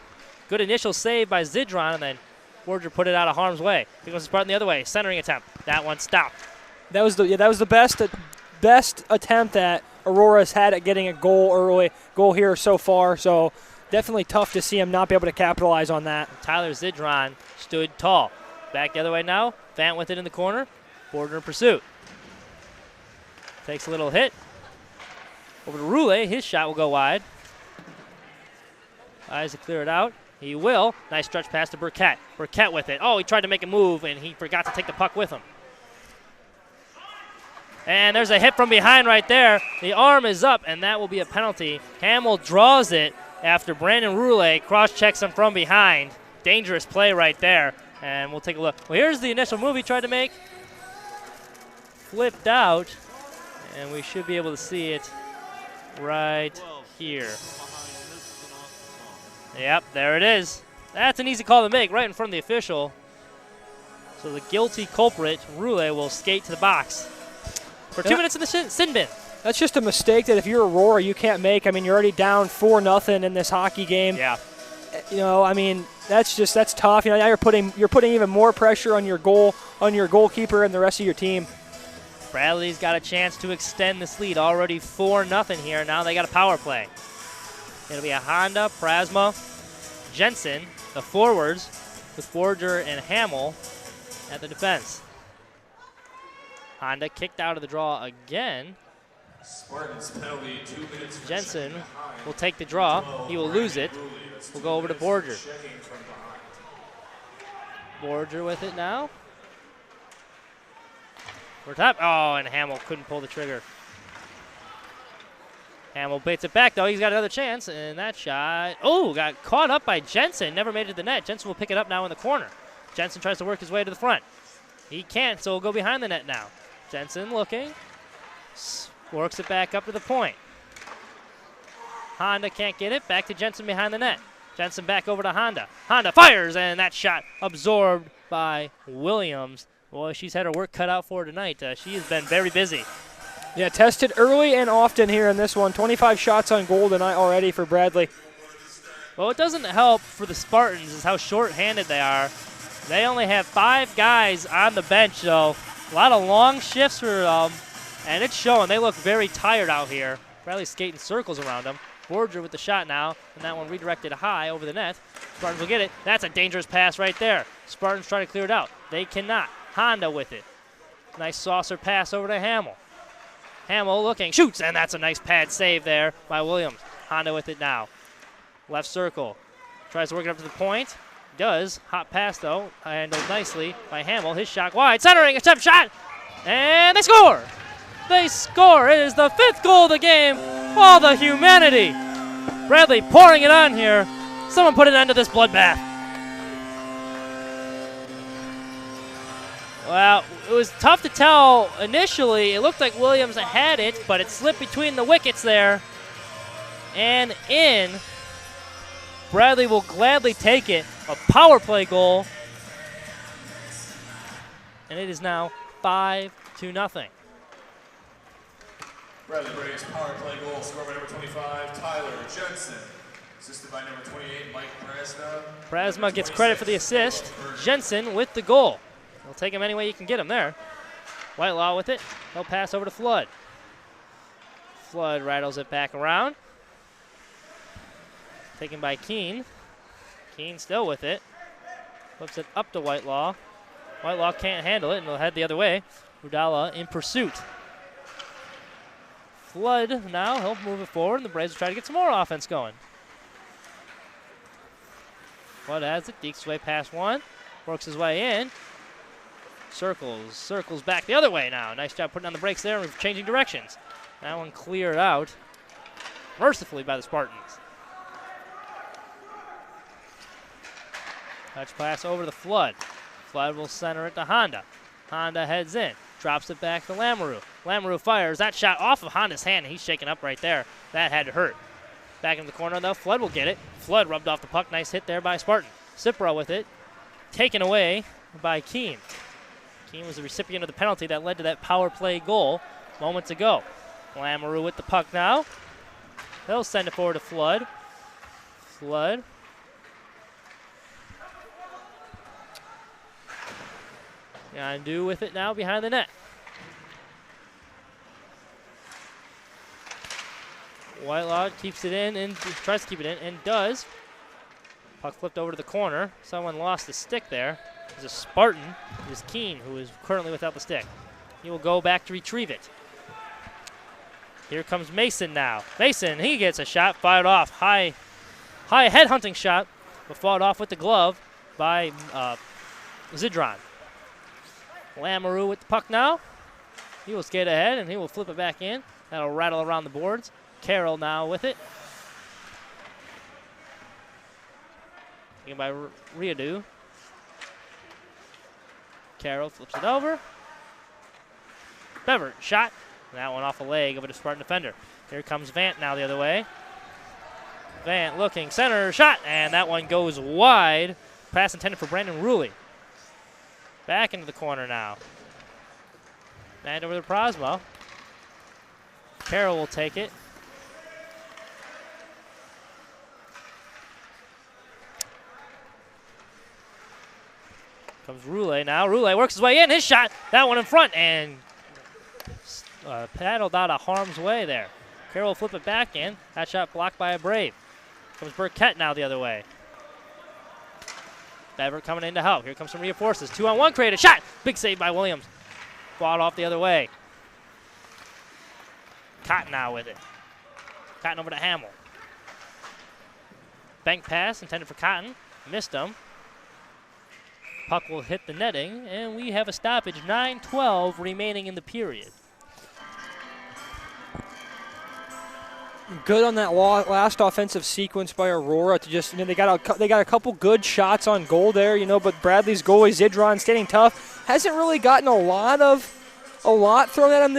Good initial save by Zidron, and then Borger put it out of harm's way. Here goes Spartan the other way. Centering attempt. That one stopped. That was the best attempt that Aurora's had at getting a goal here so far. So definitely tough to see him not be able to capitalize on that. Tyler Zidron stood tall. Back the other way now. Vant with it in the corner. Border in pursuit. Takes a little hit. Over to Roulé. His shot will go wide. Tries to clear it out. He will. Nice stretch pass to Burkett. Burkett with it. Oh, he tried to make a move, and he forgot to take the puck with him. And there's a hit from behind right there. The arm is up, and that will be a penalty. Hamill draws it after Brandon Roulé cross-checks him from behind. Dangerous play right there. And we'll take a look. Well, here's the initial move he tried to make. Flipped out. And we should be able to see it right here. Yep, there it is. That's an easy call to make right in front of the official. So the guilty culprit, Rule, will skate to the box for 2 minutes in the sin bin. That's just a mistake that if you're Aurora, you can't make. I mean, you're already down 4-0 in this hockey game. Yeah. You know, I mean, that's tough. You know, now you're putting even more pressure on your goalkeeper and the rest of your team. Bradley's got a chance to extend this lead. Already 4-0 here. Now they got a power play. It'll be a Honda, Prasma, Jensen, the forwards, with Borger and Hamill at the defense. Honda kicked out of the draw again. Spartans penalty, 2 minutes. Jensen will take the draw. He will lose it. We'll go over to Borger. Borger with it now. We're top. Oh, and Hamill couldn't pull the trigger. Hamill baits it back, though. He's got another chance, and that shot, got caught up by Jensen. Never made it to the net. Jensen will pick it up now in the corner. Jensen tries to work his way to the front. He can't, so we'll go behind the net now. Jensen looking. Works it back up to the point. Honda can't get it. Back to Jensen behind the net. Jensen back over to Honda. Honda fires, and that shot absorbed by Williams. Boy, she's had her work cut out for her tonight. She has been very busy. Yeah, tested early and often here in this one. 25 shots on goal tonight already for Bradley. Well, what doesn't help for the Spartans is how short-handed they are. They only have 5 guys on the bench, so a lot of long shifts for them, and it's showing. They look very tired out here. Bradley's skating circles around them. Borger with the shot now, and that one redirected high over the net. Spartans will get it. That's a dangerous pass right there. Spartans try to clear it out. They cannot. Honda with it. Nice saucer pass over to Hamill. Hamill looking, shoots, and that's a nice pad save there by Williams. Honda with it now. Left circle. Tries to work it up to the point. Does. Hot pass, though. Handled nicely by Hamill. His shot wide. Centering, attempt shot. And they score. They score. It is the 5th goal of the game. All the humanity. Bradley pouring it on here. Someone put an end to this bloodbath. Well, it was tough to tell initially. It looked like Williams had it, but it slipped between the wickets there and in. Bradley will gladly take it. A power play goal. And it is now 5-0. Bradley Braves power play goal, scored by number 25, Tyler Jensen. Assisted by number 28, Mike Prasma. Prasma gets credit for the assist. Jensen with the goal. He'll take him any way you can get him there. Whitelaw with it. He'll pass over to Flood. Flood rattles it back around. Taken by Keene. Keene still with it. Flips it up to Whitelaw. Whitelaw can't handle it and he'll head the other way. Rudala in pursuit. Flood now, he'll move it forward, and the Braves will try to get some more offense going. Flood has it, dekes his way past one, works his way in. Circles back the other way now. Nice job putting on the brakes there and changing directions. That one cleared out mercifully by the Spartans. Touch pass over to the Flood. Flood will center it to Honda. Honda heads in. Drops it back to Lamoureux. Lamoureux fires. That shot off of Honda's hand. He's shaking up right there. That had to hurt. Back in the corner, though. Flood will get it. Flood rubbed off the puck. Nice hit there by Spartan. Cipro with it. Taken away by Keene. Keene was the recipient of the penalty that led to that power play goal moments ago. Lamoureux with the puck now. They'll send it forward to Flood. Flood. Yandu with it now behind the net. Whitelaw keeps it in and tries to keep it in and does. Puck flipped over to the corner. Someone lost the stick there. It was a Spartan. It was Keene who is currently without the stick. He will go back to retrieve it. Here comes Mason now. Mason, he gets a shot fired off. High head-hunting shot, but fought off with the glove by Zidron. Lamoureux with the puck now. He will skate ahead and he will flip it back in. That'll rattle around the boards. Carroll now with it. Taken by Riadu. Carroll flips it over. Bever shot. That one off a leg of a Spartan defender. Here comes Vant now the other way. Vant looking, center shot, and that one goes wide. Pass intended for Brandon Ruley. Back into the corner now. And over to Prosmo. Carroll will take it. Comes Ruley now. Ruley works his way in. His shot, that one in front, and paddled out of harm's way there. Carroll will flip it back in. That shot blocked by a Brave. Comes Burkett now the other way. Bever coming in to help. Here comes some reinforcements. 2-on-1 created. Shot! Big save by Williams. Fought off the other way. Cotton now with it. Cotton over to Hamill. Bank pass intended for Cotton. Missed him. Puck will hit the netting, and we have a stoppage. 9:12 remaining in the period. Good on that last offensive sequence by Aurora to just, they got a couple good shots on goal there, but Bradley's goalie Zidron standing tough hasn't really gotten a lot thrown at him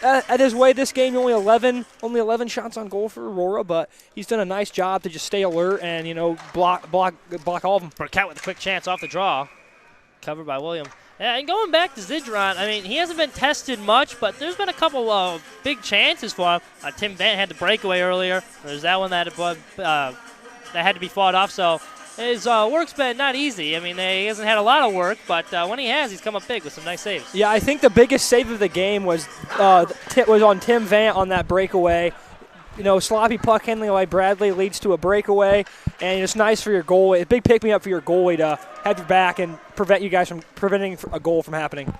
at his way this game. Only 11 shots on goal for Aurora, but he's done a nice job to just stay alert and block all of them. Burkett with a quick chance off the draw, covered by William. And going back to Zidron, he hasn't been tested much, but there's been a couple big chances for him. Tim Vant had the breakaway earlier. There's that one that had to be fought off. So his work's been not easy. He hasn't had a lot of work, but when he has, he's come up big with some nice saves. Yeah, I think the biggest save of the game was on Tim Vant on that breakaway. Sloppy puck handling by Bradley leads to a breakaway, and it's nice for your goalie. A big pick-me-up for your goalie to have your back and prevent you guys from preventing a goal from happening.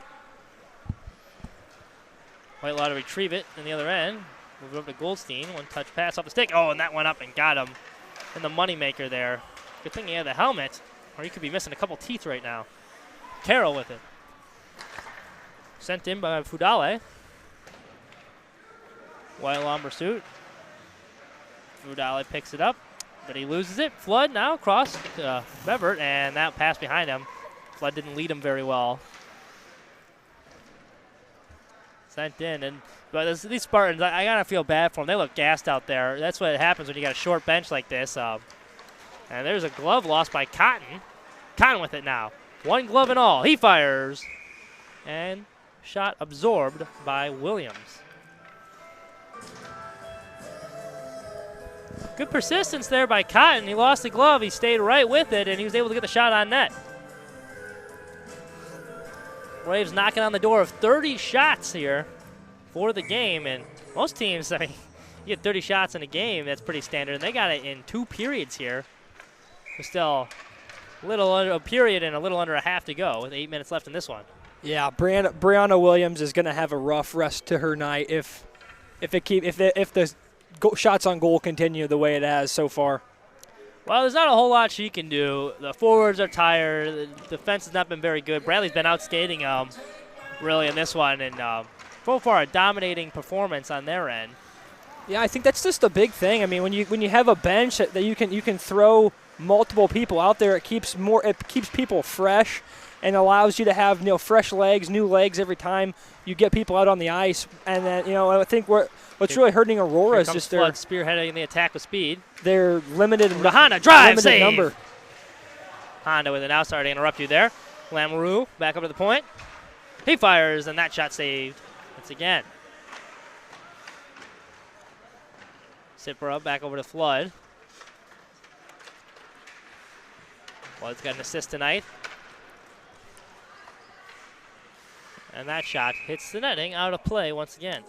Whitelaw to retrieve it in the other end. Move it over to Goldstein. One-touch pass off the stick. Oh, and that went up and got him in the moneymaker there. Good thing he had the helmet, or he could be missing a couple teeth right now. Carroll with it. Sent in by Fudale. Whitelaw in pursuit. Fudale picks it up, but he loses it. Flood now across Bevert, and that pass behind him. Flood didn't lead him very well. Sent in, but these Spartans, I gotta feel bad for them. They look gassed out there. That's what happens when you got a short bench like this. And there's a glove lost by Cotton. Cotton with it now. One glove in all. He fires, and shot absorbed by Williams. Good persistence there by Cotton. He lost the glove. He stayed right with it, and he was able to get the shot on net. Braves knocking on the door of 30 shots here for the game, and most teams, you get 30 shots in a game, that's pretty standard, and they got it in 2 periods here. There's still a period and a little under a half to go with 8 minutes left in this one. Yeah, Brianna Williams is going to have a rough rest to her night if the shots on goal continue the way it has so far. Well, there's not a whole lot she can do. The forwards are tired. The defense has not been very good. Bradley's been outskating really in this one, and so far a dominating performance on their end. Yeah, I think that's just a big thing. When you have a bench that you can throw multiple people out there, it keeps people fresh and allows you to have fresh legs, new legs every time you get people out on the ice. And then I think what's really hurting Aurora is just their spearheading the attack with speed. They're limited. Honda drive limited save. Number. Honda with it now. Sorry to interrupt you there. Lamoureux back up to the point. He fires, and that shot saved once again. Sipra back over to Flood. Flood's got an assist tonight. And that shot hits the netting, out of play once again.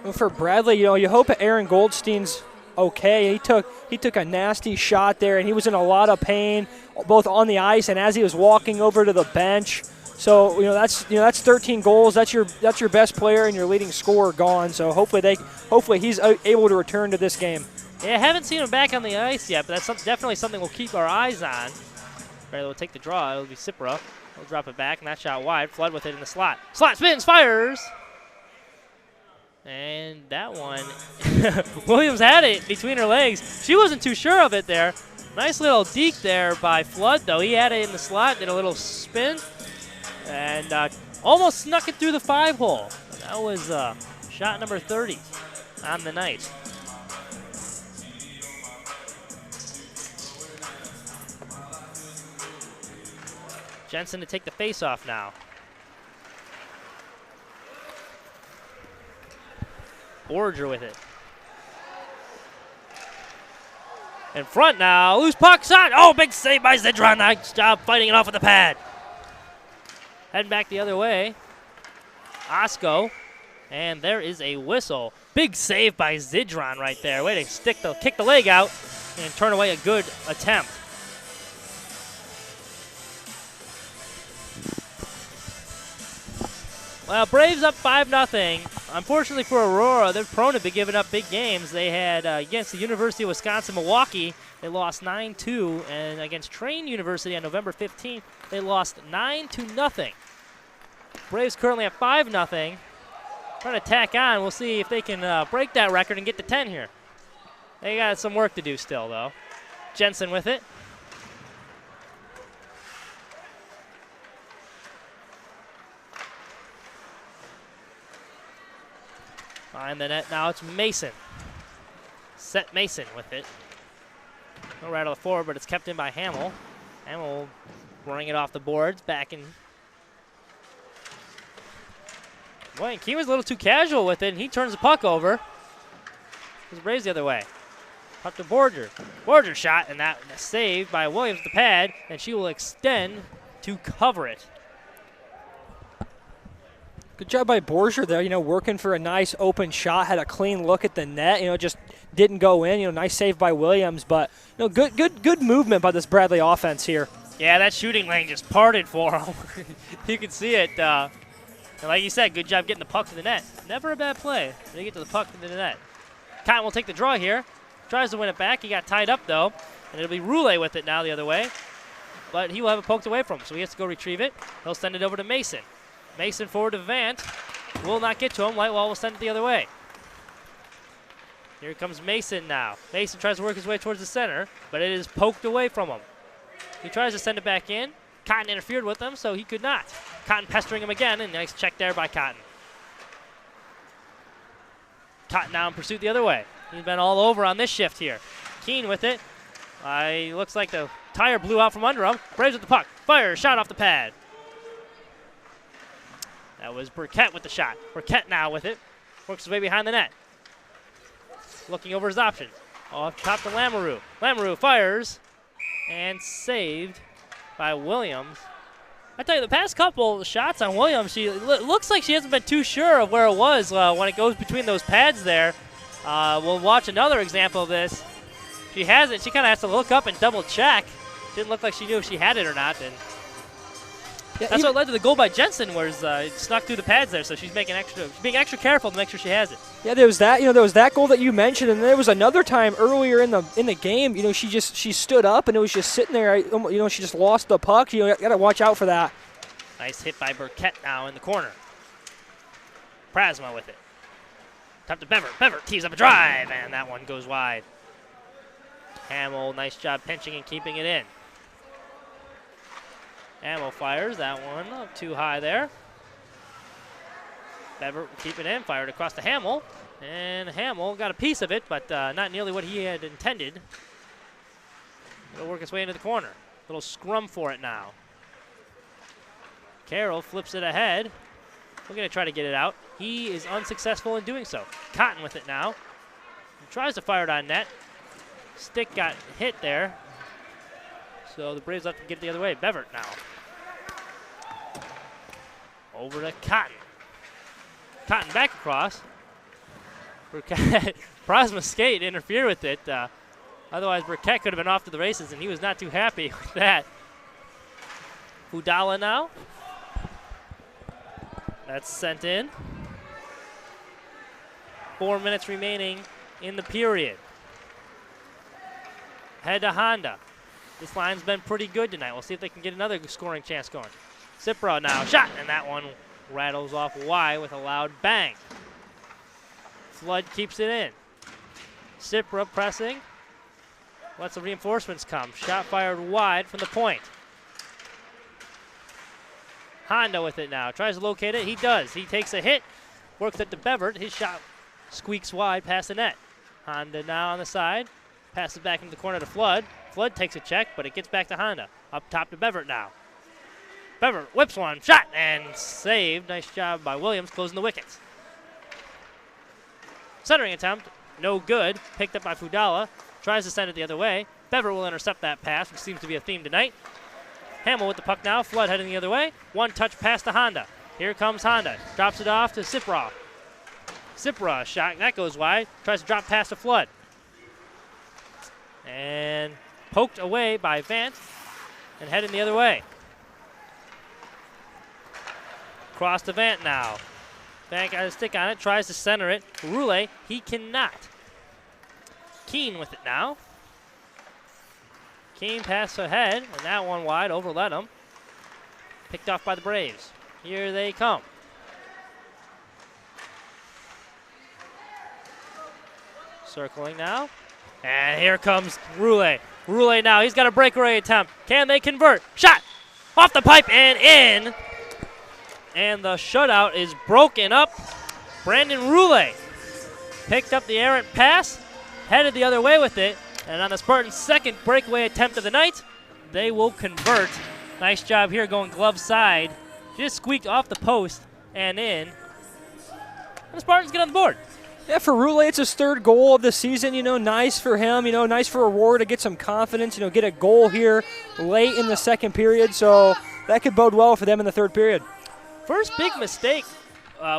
Well, for Bradley, you hope Aaron Goldstein's okay. He took a nasty shot there, and he was in a lot of pain, both on the ice and as he was walking over to the bench. So that's 13 goals. That's your best player and your leading scorer gone. So hopefully he's able to return to this game. Yeah, I haven't seen him back on the ice yet, but that's definitely something we'll keep our eyes on. Bradley will take the draw. It'll be Sipra. He'll drop it back, and that shot wide. Flood with it in the slot. Slot spins, fires. And that one, Williams had it between her legs. She wasn't too sure of it there. Nice little deke there by Flood, though. He had it in the slot, did a little spin, and almost snuck it through the 5-hole. That was shot number 30. on the night. Jensen to take the face-off now. Borger with it. In front now, loose puck shot. Oh, big save by Zidron. Nice job fighting it off with the pad. Heading back the other way. Osco, and there is a whistle. Big save by Zidron right there. Way to kick the leg out and turn away a good attempt. Well, Braves up 5-0. Unfortunately for Aurora, they're prone to be giving up big games. They had against the University of Wisconsin-Milwaukee, they lost 9-2, and against Trane University on November 15th, they lost 9-0. Braves currently at 5-0. Trying to tack on. We'll see if they can break that record and get to 10 here. They got some work to do still, though. Jensen with it. Behind the net now, it's Mason. Set Mason with it. No rattle the forward, but it's kept in by Hamill. Hamill running it off the boards, back in. Boy, and Key was a little too casual with it, and he turns the puck over. It's Braves the other way. Up to Borger. Borger shot, and that saved by Williams the pad, and she will extend to cover it. Good job by Borger there, working for a nice open shot, had a clean look at the net, just didn't go in, nice save by Williams, but good movement by this Bradley offense here. Yeah, that shooting lane just parted for him. You can see it. And like you said, good job getting the puck to the net. Never a bad play. They get to the puck to the net. Cotton will take the draw here. Tries to win it back. He got tied up, though, and it'll be Roulé with it now the other way. But he will have it poked away from him, so he has to go retrieve it. He'll send it over to Mason. Mason forward to Vant. Will not get to him. Lightwall will send it the other way. Here comes Mason now. Mason tries to work his way towards the center, but it is poked away from him. He tries to send it back in. Cotton interfered with him, so he could not. Cotton pestering him again, and nice check there by Cotton. Cotton now in pursuit the other way. He's been all over on this shift here. Keene with it. Looks like the tire blew out from under him. Braves with the puck. Fire, shot off the pad. That was Burkett with the shot. Burkett now with it. Works his way behind the net. Looking over his options. Off top to Lamoureux. Lamoureux fires and saved by Williams. I tell you, the past couple shots on Williams, she looks like she hasn't been too sure of where it was when it goes between those pads there. We'll watch another example of this. She has it. She kind of has to look up and double check. Didn't look like she knew if she had it or not. And yeah, that's what led to the goal by Jensen, where it snuck through the pads there. So she's being extra careful to make sure she has it. Yeah, there was that. There was that goal that you mentioned, and there was another time earlier in the game. She stood up and it was just sitting there. She just lost the puck. You got to watch out for that. Nice hit by Burkett now in the corner. Prasma with it. Top to Bever. Bever tees up a drive, and that one goes wide. Hamill, nice job pinching and keeping it in. Hamill fires that one up too high there. Bever keep it in, fired across to Hamill. And Hamill got a piece of it, but not nearly what he had intended. It'll work its way into the corner. Little scrum for it now. Carroll flips it ahead. We're going to try to get it out. He is unsuccessful in doing so. Cotton with it now. He tries to fire it on net. Stick got hit there. So the Braves have to get it the other way. Bevert now. Over to Cotton. Cotton back across. Prasma skate interfered with it. Otherwise, Burkett could have been off to the races, and he was not too happy with that. Udala now. That's sent in. 4 minutes remaining in the period. Head to Honda. This line's been pretty good tonight. We'll see if they can get another scoring chance going. Cipro now, shot, and that one rattles off wide with a loud bang. Flood keeps it in. Cipro pressing. Lets the reinforcements come. Shot fired wide from the point. Honda with it now. Tries to locate it. He does. He takes a hit. Works it to Bevert. His shot squeaks wide past the net. Honda now on the side. Passes back into the corner to Flood. Flood takes a check, but it gets back to Honda. Up top to Beverett now. Beverett whips one, shot, and saved. Nice job by Williams closing the wickets. Centering attempt, no good. Picked up by Fudala. Tries to send it the other way. Beverett will intercept that pass, which seems to be a theme tonight. Hamill with the puck now. Flood heading the other way. One touch pass to Honda. Here comes Honda. Drops it off to Sipra. Sipra shot, that goes wide. Tries to drop past to Flood. And poked away by Vance and heading the other way. Cross to Vant now. Vant got a stick on it, tries to center it. Roulé, he cannot. Keene with it now. Keene pass ahead, and that one wide, overlet him. Picked off by the Braves. Here they come. Circling now. And here comes Roulé. Roulé now, he's got a breakaway attempt. Can they convert? Shot! Off the pipe and in. And the shutout is broken up. Brandon Roulé picked up the errant pass, headed the other way with it, and on the Spartans' second breakaway attempt of the night, they will convert. Nice job here going glove side. Just squeaked off the post and in. And the Spartans get on the board. Yeah, for Roulé, it's his third goal of the season. Nice for him. Nice for Aurora to get some confidence. Get a goal here late in the second period. So that could bode well for them in the third period. First big mistake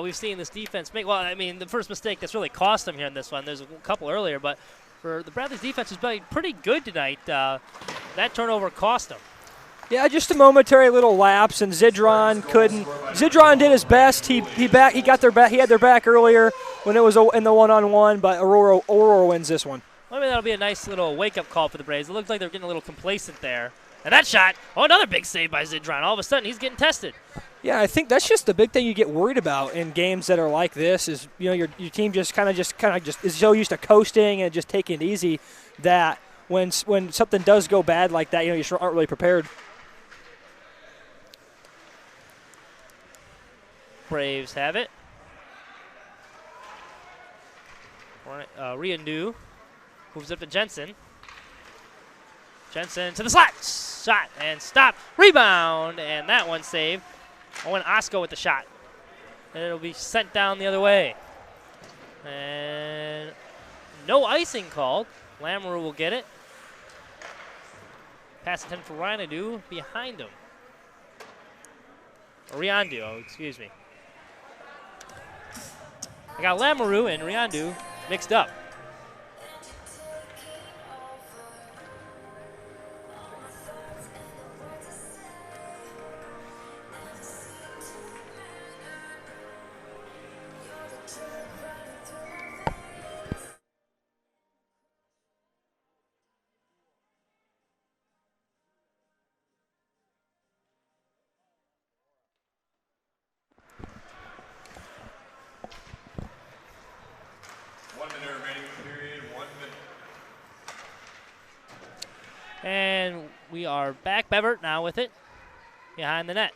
we've seen this defense make. Well, I mean, the first mistake that's really cost them here in this one. There's a couple earlier, but for the Bradley's defense has been pretty good tonight. That turnover cost them. Yeah, just a momentary little lapse, and Zidron couldn't. Zidron did his best. He got their back. He had their back earlier when it was in the one-on-one, but Aurora wins this one. Maybe that'll be a nice little wake-up call for the Braves. It looked like they were getting a little complacent there. And that shot, another big save by Zidron. All of a sudden, he's getting tested. Yeah, I think that's just the big thing you get worried about in games that are like this is, your team just kind of is so used to coasting and just taking it easy that when something does go bad like that, you just aren't really prepared. Braves have it. Riandu moves up to Jensen. Jensen to the slot. Shot and stop. Rebound. And that one saved. Owen Osco with the shot. And it'll be sent down the other way. And no icing called. Lamoureux will get it. Pass attempt for Riandu behind him. Riandu, excuse me. I got Lamoureux and Riandu mixed up. And we are back. Beverett now with it behind the net.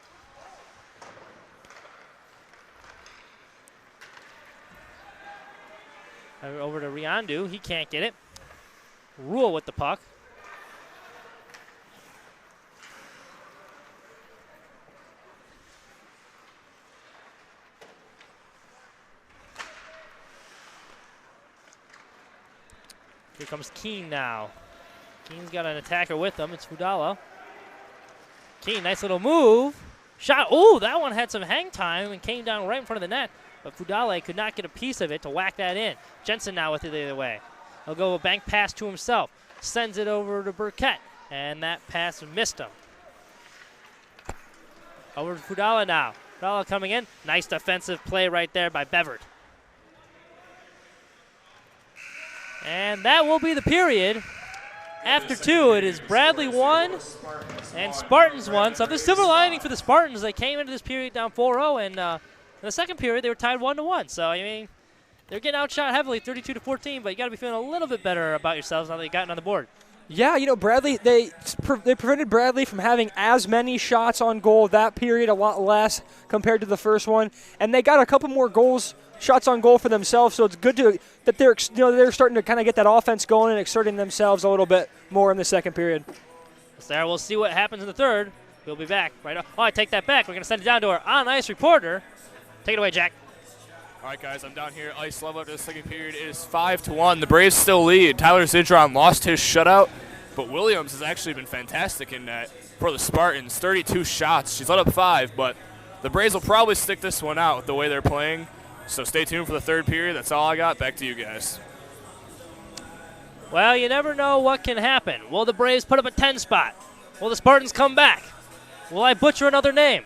Over to Riandu. He can't get it. Rule with the puck. Here comes Keene now. Keene's got an attacker with him. It's Fudala. Keene, nice little move. Shot. Oh, that one had some hang time and came down right in front of the net. But Fudala could not get a piece of it to whack that in. Jensen now with it the other way. He'll go a bank pass to himself. Sends it over to Burkett. And that pass missed him. Over to Fudala now. Fudala coming in. Nice defensive play right there by Beverett. And that will be the period. After two, it is Bradley 1 and Spartans 1. So the silver lining for the Spartans, they came into this period down 4-0, and in the second period, they were tied 1-1. So, I mean, they're getting outshot heavily, 32-14, but you got to be feeling a little bit better about yourselves now that you've gotten on the board. Yeah, Bradley, they prevented Bradley from having as many shots on goal that period, a lot less compared to the first one. And they got a couple more goals shots on goal for themselves. So it's good that they're starting to kind of get that offense going and exerting themselves a little bit more in the second period. Sarah, we'll see what happens in the third. We'll be back right now. Oh, I take that back. We're going to send it down to our on-ice reporter. Take it away, Jack. All right, guys, I'm down here. Ice level after the second period. It is 5-1. The Braves still lead. Tyler Zidron lost his shutout, but Williams has actually been fantastic in net for the Spartans. 32 shots. She's let up 5, but the Braves will probably stick this one out with the way they're playing. So stay tuned for the third period. That's all I got. Back to you guys. Well, you never know what can happen. Will the Braves put up a 10 spot? Will the Spartans come back? Will I butcher another name?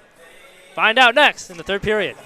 Find out next in the third period.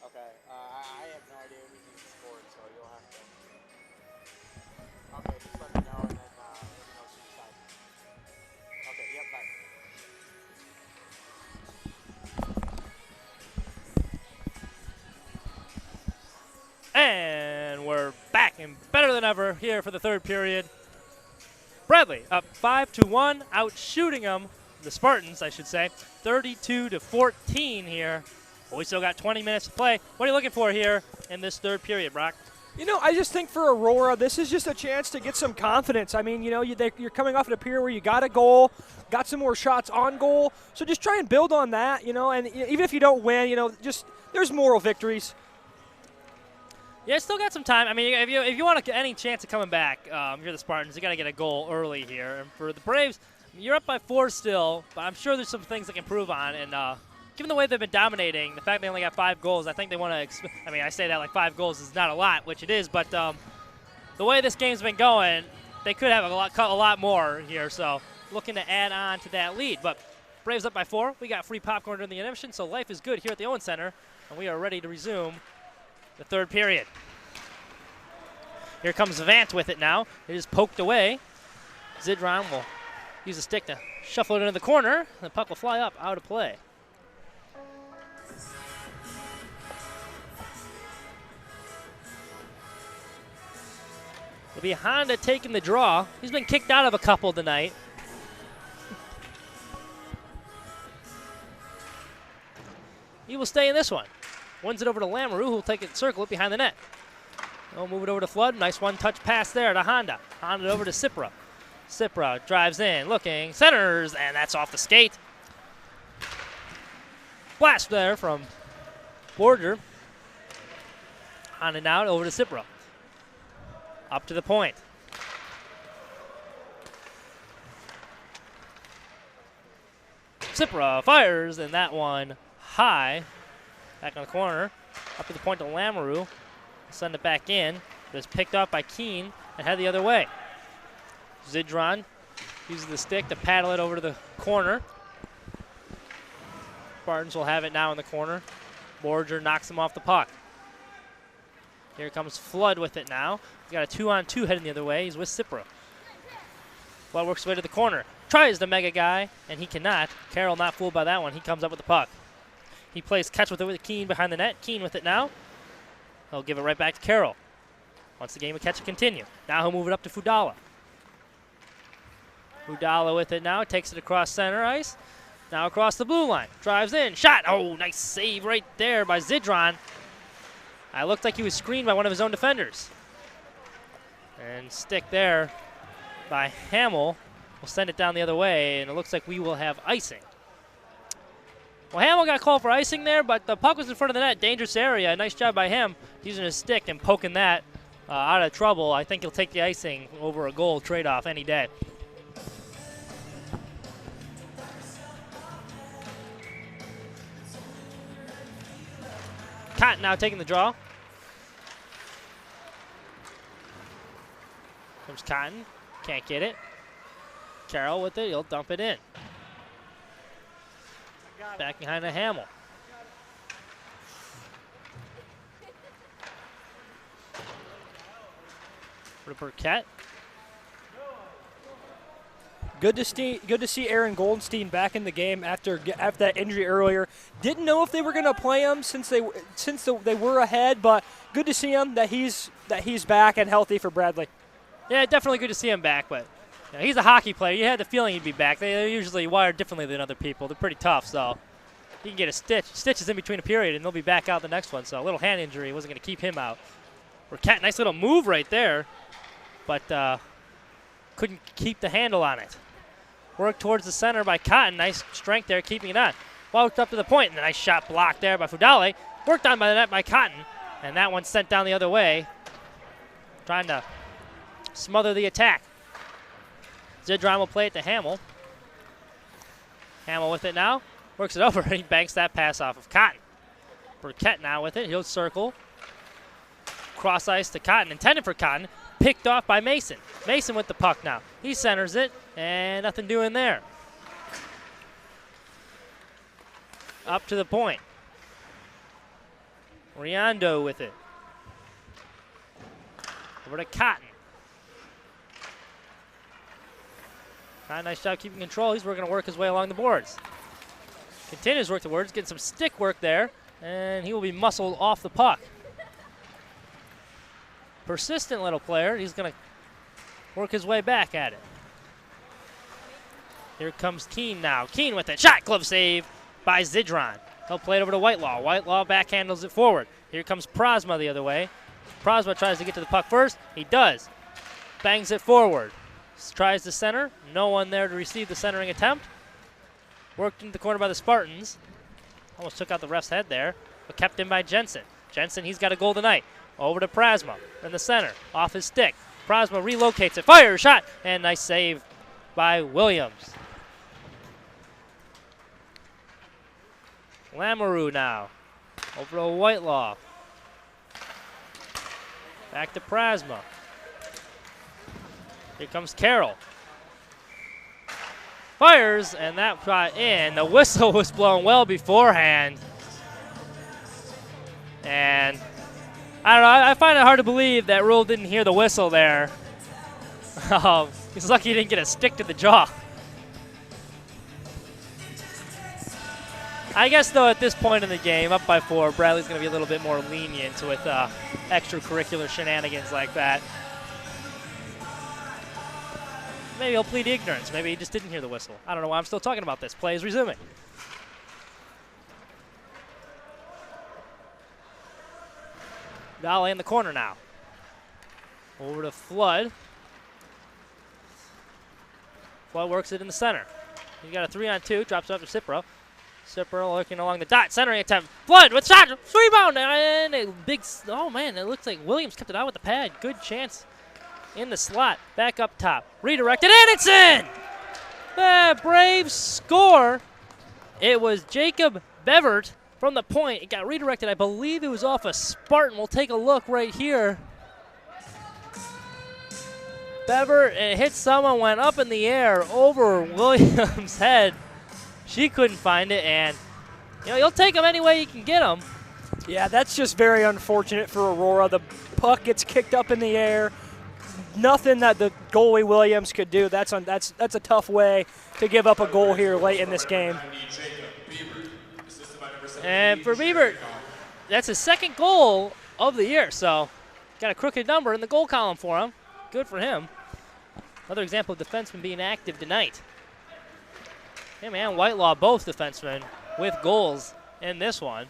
Okay, I have no idea anything sport, so you'll have to. Okay, just let me know and then let me know what you decide. Okay, yep, bye. And we're back and better than ever here for the third period. Bradley up 5-1, out shooting them, the Spartans, I should say, 32-14 here. But we still got 20 minutes to play. What are you looking for here in this third period, Brock? You know, I just think for Aurora, this is just a chance to get some confidence. I mean, you know, you're coming off at a period where you got a goal, got some more shots on goal. So just try and build on that, you know, and even if you don't win, you know, just there's moral victories. Yeah, still got some time. I mean, if you want any chance of coming back, if you're the Spartans, you got to get a goal early here. And for the Braves, you're up by 4 still, but I'm sure there's some things they can improve on. And given the way they've been dominating, the fact they only got 5 goals, I think they want to. I mean, I say that like 5 goals is not a lot, which it is, but the way this game's been going, they could have a lot more here. So looking to add on to that lead. But Braves up by 4. We got free popcorn during the intermission, so life is good here at the Owen Center, and we are ready to resume the third period. Here comes Vance with it now. It is poked away. Zidron will use a stick to shuffle it into the corner. The puck will fly up out of play. It'll be Honda taking the draw. He's been kicked out of a couple tonight. He will stay in this one. Wins it over to Lamoureux, who will take it, circle it behind the net. He'll move it over to Flood. Nice one-touch pass there to Honda. Honda over to Cipra. Cipra drives in, looking, centers, and that's off the skate. Blast there from Borger. Honda now over to Cipra. Up to the point. Cipra fires, and that one high. Back on the corner. Up to the point to Lamoureux. Send it back in. But it's picked up by Keene and head the other way. Zidron uses the stick to paddle it over to the corner. Spartans will have it now in the corner. Borger knocks him off the puck. Here comes Flood with it now. He's got a 2-on-2 heading the other way. He's with Cipra. Flood works his way to the corner. Tries the mega guy, and he cannot. Carroll not fooled by that one. He comes up with the puck. He plays catch with it with Keene behind the net. Keene with it now. He'll give it right back to Carroll. Wants the game of catch to continue. Now he'll move it up to Fudala. Fudala with it now. Takes it across center ice. Now across the blue line. Drives in. Shot. Oh, nice save right there by Zidron. I looked like he was screened by one of his own defenders. And stick there by Hamill. We'll send it down the other way, and it looks like we will have icing. Well, Hamill got called for icing there, but the puck was in front of the net. Dangerous area. Nice job by him using his stick and poking that out of trouble. I think he'll take the icing over a goal trade-off any day. Cotton now taking the draw. Comes Cotton. Can't get it. Carroll with it. He'll dump it in. Back behind the Hamill. For Burkett. Good to see Aaron Goldenstein back in the game after that injury earlier. Didn't know if they were going to play him since they were ahead, but good to see him that he's back and healthy for Bradley. Yeah, definitely good to see him back, but you know, he's a hockey player. You had the feeling he'd be back. They're usually wired differently than other people. They're pretty tough, so he can get a stitch. Stitches in between a period, and they'll be back out the next one. So a little hand injury wasn't going to keep him out. Burkett, nice little move right there, but couldn't keep the handle on it. Worked towards the center by Cotton. Nice strength there, keeping it on. Walked up to the point, and a nice shot blocked there by Fudale. Worked on by the net by Cotton, and that one sent down the other way. Trying to smother the attack. Zidron will play it to Hamill. Hamill with it now. Works it over, and he banks that pass off of Cotton. Burkett now with it. He'll circle. Cross ice to Cotton. Intended for Cotton. Picked off by Mason. Mason with the puck now. He centers it, and nothing doing there. Up to the point. Riondo with it. Over to Cotton. Nice job keeping control. He's going to work his way along the boards. Continues to work the boards, getting some stick work there, and he will be muscled off the puck. Persistent little player. He's going to work his way back at it. Here comes Keene now. Keene with it. Shot glove save by Zidron. He'll play it over to Whitelaw. Whitelaw backhandles it forward. Here comes Prosma the other way. Prosma tries to get to the puck first. He does. Bangs it forward. Tries to center. No one there to receive the centering attempt. Worked into the corner by the Spartans. Almost took out the ref's head there, but kept in by Jensen. Jensen, he's got a goal tonight. Over to Prasma in the center. Off his stick. Prasma relocates it. Fire shot. And nice save by Williams. Lamoureux now. Over to Whitelaw. Back to Prasma. Here comes Carroll. Fires, and that got in. The whistle was blown well beforehand. And I don't know, I find it hard to believe that Rule didn't hear the whistle there. He's lucky he didn't get a stick to the jaw. I guess, though, at this point in the game, up by 4, Bradley's going to be a little bit more lenient with extracurricular shenanigans like that. Maybe he'll plead ignorance. Maybe he just didn't hear the whistle. I don't know why I'm still talking about this. Play is resuming. Dale in the corner now. Over to Flood. Flood works it in the center. He got a 3-on-2, drops it up to Cipro. Cipro looking along the dot, centering attempt. Flood with shot, rebound, and a big, oh man, it looks like Williams kept it out with the pad. Good chance in the slot, back up top. Redirected, and it's in! The Braves score. It was Jacob Bevert from the point. It got redirected. I believe it was off a Spartan. We'll take a look right here. Bevert, it hit someone, went up in the air over Williams' head. She couldn't find it, and you'll take them any way you can get them. Yeah, that's just very unfortunate for Aurora. The puck gets kicked up in the air. Nothing that the goalie Williams could do. That's a tough way to give up a goal here late in this game. And for Biebert, that's his second goal of the year, so got a crooked number in the goal column for him. Good for him. Another example of defensemen being active tonight. Him and Whitelaw, both defensemen, with goals in this one.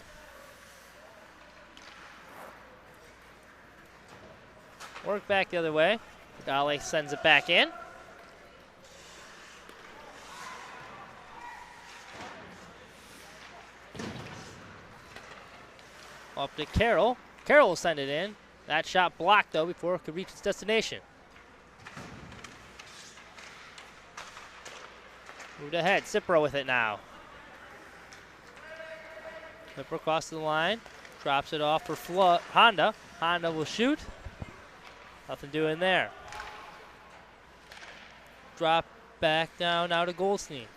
Work back the other way. Dale sends it back in. Up to Carroll. Carroll will send it in. That shot blocked, though, before it could reach its destination. Moved ahead. Cipro with it now. Cipro across the line. Drops it off for Honda. Honda will shoot. Nothing doing there. Drop back down now to Goldstein.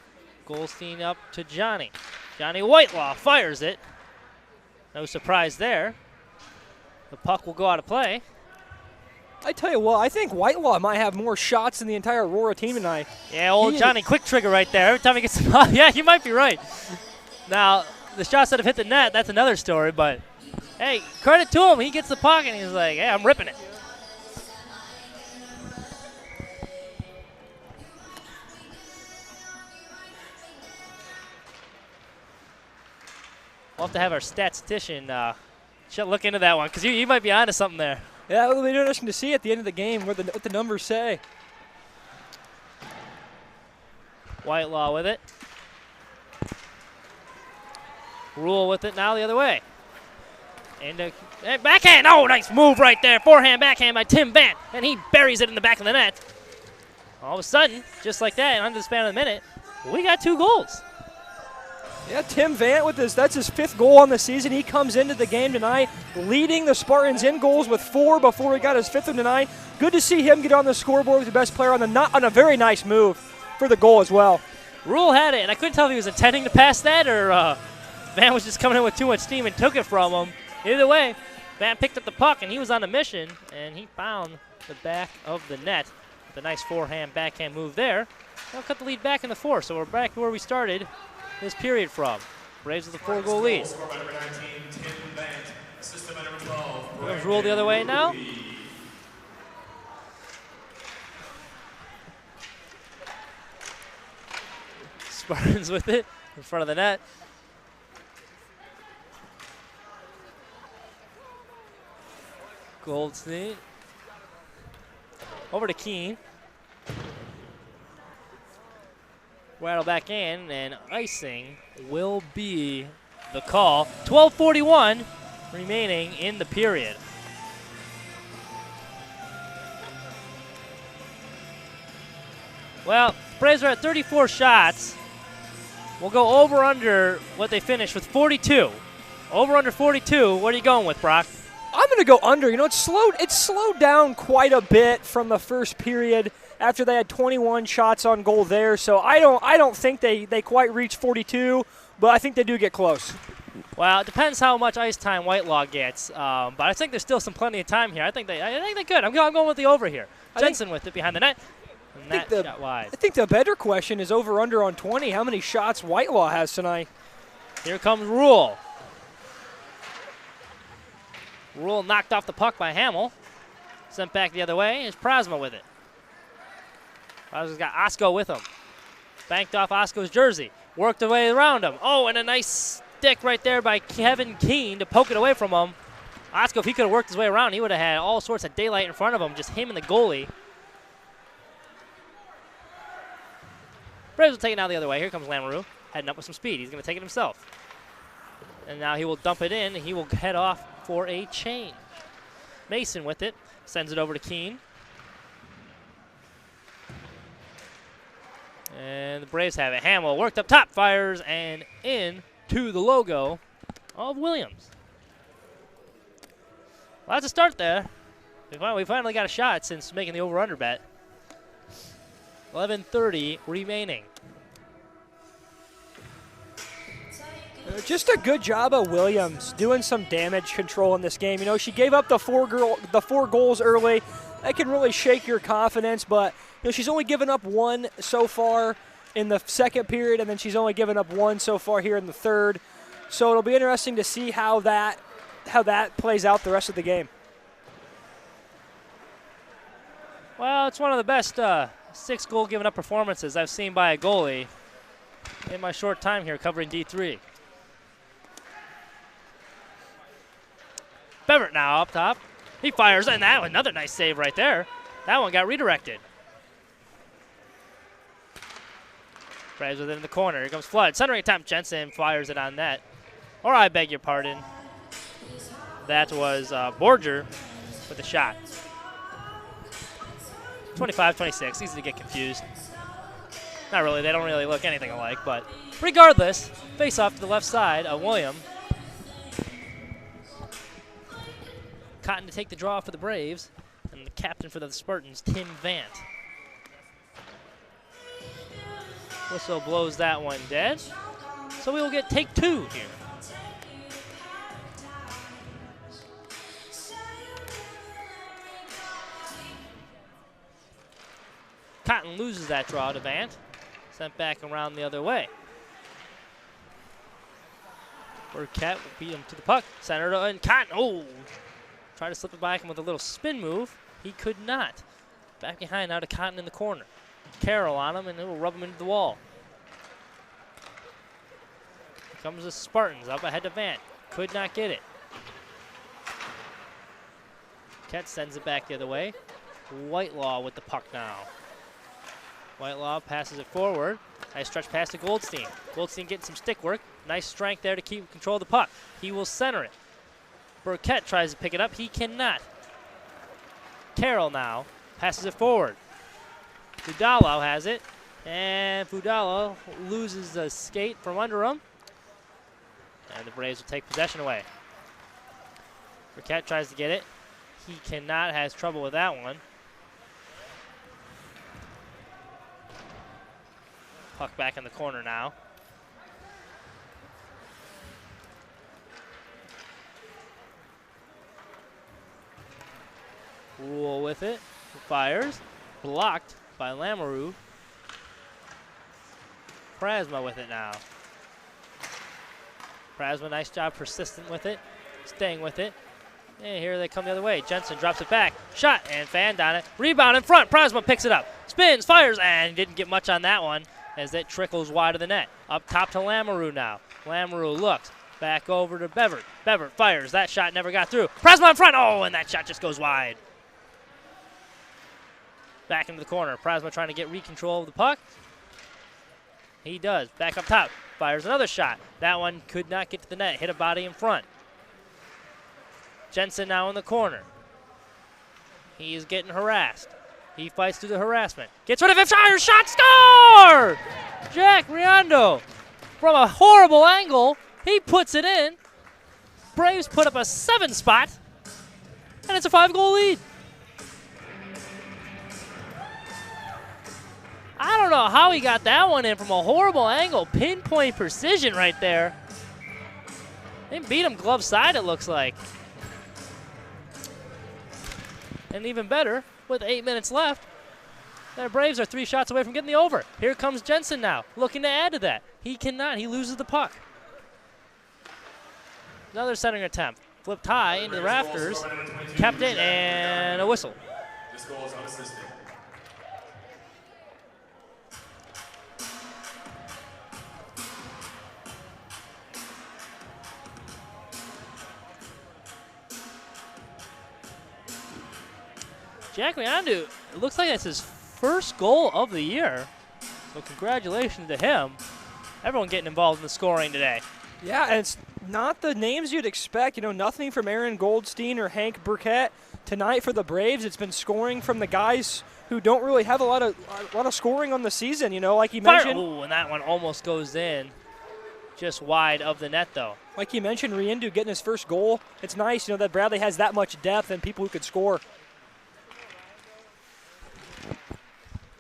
Goldstein up to Johnny. Johnny Whitelaw fires it. No surprise there. The puck will go out of play. I tell you what, I think Whitelaw might have more shots than the entire Aurora team tonight. Yeah, old Johnny quick trigger right there. Every time he gets the puck, yeah, you might be right. Now, the shots that have hit the net, that's another story, but hey, credit to him. He gets the puck and he's like, hey, I'm ripping it. We'll have to have our statistician look into that one, because you might be onto something there. Yeah, it'll be interesting to see at the end of the game what the numbers say. Whitelaw with it. Rule with it now the other way. And backhand. Oh, nice move right there. Forehand, backhand by Tim Vant. And he buries it in the back of the net. All of a sudden, just like that, in under the span of a minute, we got 2 goals. Yeah, Tim Vant with that's his 5th goal on the season. He comes into the game tonight leading the Spartans in goals with 4 before he got his 5th of tonight. Good to see him get on the scoreboard with the best player on a very nice move for the goal as well. Rule had it, and I couldn't tell if he was intending to pass that or Vant was just coming in with too much steam and took it from him. Either way, Van picked up the puck, and he was on a mission, and he found the back of the net with a nice forehand, backhand move there. That'll cut the lead back into 4, so we're back to where we started this period from. Braves with a 4-goal lead. Scored by number 19, Tim Bant. Assisted by number 12. Williams ruled the other way now. Spartans with it in front of the net. Goldstein. Over to Keene. Rattle back in, and icing will be the call. 12:41 remaining in the period. Well, Braves are at 34 shots. We'll go over under what they finished with 42. Over under 42. What are you going with, Brock? I'm going to go under. You know, it's slowed down quite a bit from the first period after they had 21 shots on goal there. So I don't think they quite reached 42, but I think they do get close. Well, it depends how much ice time Whitelaw gets, but I think there's still plenty of time here. I think they could. I'm going with the over here. Jensen with it behind the net. And that shot wide. I think the better question is over under on 20. How many shots Whitelaw has tonight? Here comes Rule. Rule knocked off the puck by Hamill. Sent back the other way. Here's Prasma with it. Prasma's got Osko with him. Banked off Osko's jersey. Worked the way around him. Oh, and a nice stick right there by Kevin Keene to poke it away from him. Osko, if he could have worked his way around, he would have had all sorts of daylight in front of him. Just him and the goalie. Braves will take it now the other way. Here comes Lamoureux, heading up with some speed. He's going to take it himself. And now he will dump it in, and he will head off for a change. Mason with it, sends it over to Keene. And the Braves have it. Hamill worked up top, fires, and in to the logo of Williams. Well, that's a start there. We finally got a shot since making the over-under bet. 11:30 remaining. Just a good job of Williams doing some damage control in this game. You know, she gave up the four goals early. That can really shake your confidence, but you know, she's only given up one so far in the second period, and then she's only given up one so far here in the third. So it'll be interesting to see how that plays out the rest of the game. Well, it's one of the best 6-goal given up performances I've seen by a goalie in my short time here covering D3. Beverett now up top. He fires, and that another nice save right there. That one got redirected. Braves with it in the corner. Here comes Flood. Centering attempt. Jensen fires it on net. Or I beg your pardon. That was Borger with the shot. 25-26. Easy to get confused. Not really. They don't really look anything alike. But regardless, face off to the left side of William. Cotton to take the draw for the Braves. And the captain for the Spartans, Tim Vant. Whistle blows that one dead. So we will get take 2 here. Cotton loses that draw to Vant. Sent back around the other way. Burkett will beat him to the puck. Center and Cotton. Oh! Tried to slip it by him with a little spin move. He could not. Back behind now to Cotton in the corner. Carroll on him, and it will rub him into the wall. Here comes the Spartans up ahead to Vant. Could not get it. Ket sends it back the other way. Whitelaw with the puck now. Whitelaw passes it forward. Nice stretch pass to Goldstein. Goldstein getting some stick work. Nice strength there to keep control of the puck. He will center it. Burkett tries to pick it up. He cannot. Carroll now passes it forward. Fudalo has it. And Fudalo loses the skate from under him. And the Braves will take possession away. Burkett tries to get it. He cannot. Has trouble with that one. Puck back in the corner now. Rule with it. Fires. Blocked by Lamoureux. Prasma with it now. Prasma, nice job, persistent with it. Staying with it. And here they come the other way. Jensen drops it back. Shot and fanned on it. Rebound in front. Prasma picks it up. Spins, fires, and didn't get much on that one as it trickles wide of the net. Up top to Lamoureux now. Lamoureux looks. Back over to Bevert. Bevert fires. That shot never got through. Prasma in front. Oh, and that shot just goes wide. Back into the corner. Prasma trying to get control of the puck. He does. Back up top. Fires another shot. That one could not get to the net. Hit a body in front. Jensen now in the corner. He is getting harassed. He fights through the harassment. Gets rid of it. Fires. Shot. Score! Jack Riondo from a horrible angle. He puts it in. Braves put up a 7 spot. And it's a 5-goal lead. I don't know how he got that one in from a horrible angle. Pinpoint precision right there. They beat him glove side, it looks like. And even better, with 8 minutes left, the Braves are 3 shots away from getting the over. Here comes Jensen now, looking to add to that. He cannot. He loses the puck. Another centering attempt. Flipped high into the rafters. Kept it, and a whistle. This goal is unassisted. Jack Riondo, it looks like it's his first goal of the year. So congratulations to him. Everyone getting involved in the scoring today. Yeah, and it's not the names you'd expect. You know, nothing from Aaron Goldstein or Hank Burkett. Tonight for the Braves, it's been scoring from the guys who don't really have a lot of scoring on the season, you know, like you mentioned. Ooh, and that one almost goes in. Just wide of the net, though. Like you mentioned, Riondo getting his first goal. It's nice, you know, that Bradley has that much depth and people who could score.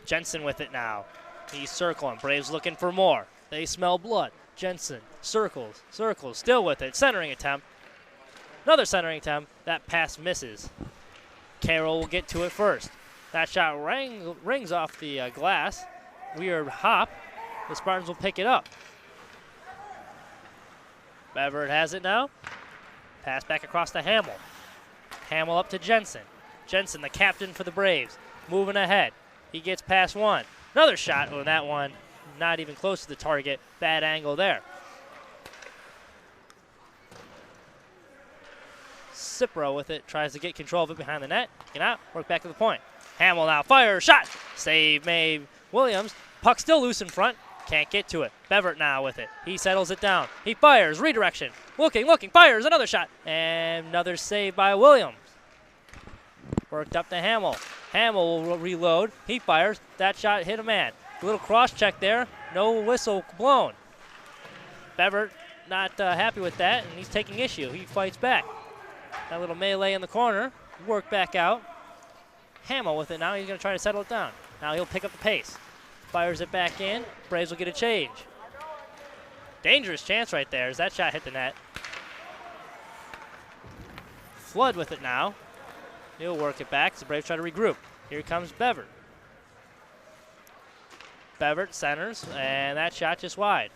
Jensen with it now. He's circling. Braves looking for more. They smell blood. Jensen circles, still with it. Centering attempt. Another centering attempt. That pass misses. Carroll will get to it first. That shot rings off the glass. Weird hop. The Spartans will pick it up. Bevert has it now. Pass back across to Hamill. Hamill up to Jensen. Jensen, the captain for the Braves, moving ahead. He gets past one. Another shot. Oh, that one not even close to the target. Bad angle there. Cipro with it. Tries to get control of it behind the net. Get out. Work back to the point. Hamill now. Fire. Shot. Save made. Williams. Puck still loose in front. Can't get to it. Bevert now with it. He settles it down. He fires. Redirection. Looking. Fires. Another shot. And another save by Williams. Worked up to Hamill. Hamill will reload. He fires. That shot hit a man. A little cross check there. No whistle blown. Bevert not happy with that, and he's taking issue. He fights back. That little melee in the corner. Work back out. Hamill with it now. He's going to try to settle it down. Now he'll pick up the pace. Fires it back in. Braves will get a change. Dangerous chance right there as that shot hit the net. Flood with it now. He'll work it back as the Braves try to regroup. Here comes Bevert. Bevert centers, and that shot just wide.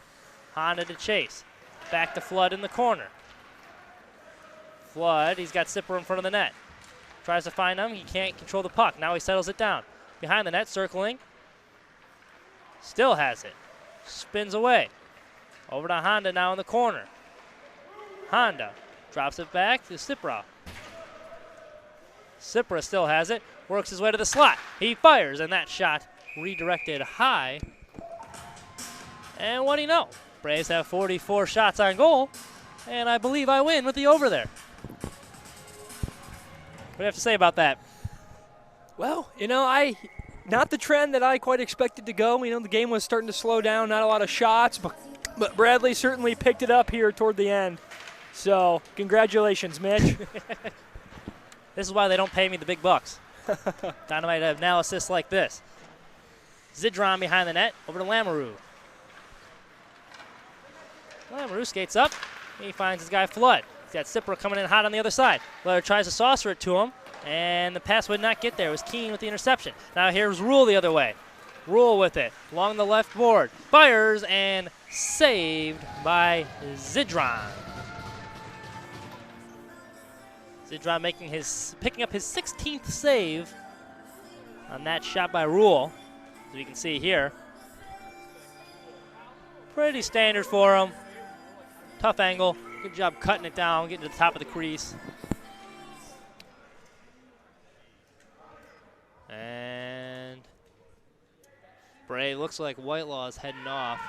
Honda to chase. Back to Flood in the corner. Flood, he's got Cipro in front of the net. Tries to find him. He can't control the puck. Now he settles it down. Behind the net, circling. Still has it. Spins away. Over to Honda now in the corner. Honda drops it back to Cipro. Cipra still has it, works his way to the slot. He fires, and that shot redirected high. And what do you know? Braves have 44 shots on goal, and I believe I win with the over there. What do you have to say about that? Well, you know, not the trend that I quite expected to go. You know, the game was starting to slow down, not a lot of shots, but Bradley certainly picked it up here toward the end. So, congratulations, Mitch. This is why they don't pay me the big bucks. Dynamite analysis like this. Zidron behind the net, over to Lamoureux. Lamoureux skates up. He finds his guy Flood. He's got Cipro coming in hot on the other side. Flood tries to saucer it to him, And the pass would not get there. It was Keene with the interception. Now here's Rule the other way. Rule with it along the left board. Fires and saved by Zidron. Zidron picking up his 16th save on that shot by Rule, as you can see here. Pretty standard for him. Tough angle. Good job cutting it down, getting to the top of the crease. And Bray looks like Whitelaw's heading off.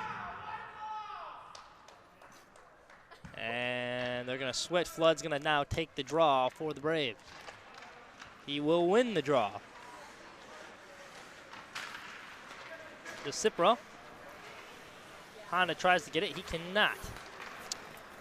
And they're going to switch. Flood's going to now take the draw for the Braves. He will win the draw. To Cipro. Honda tries to get it. He cannot.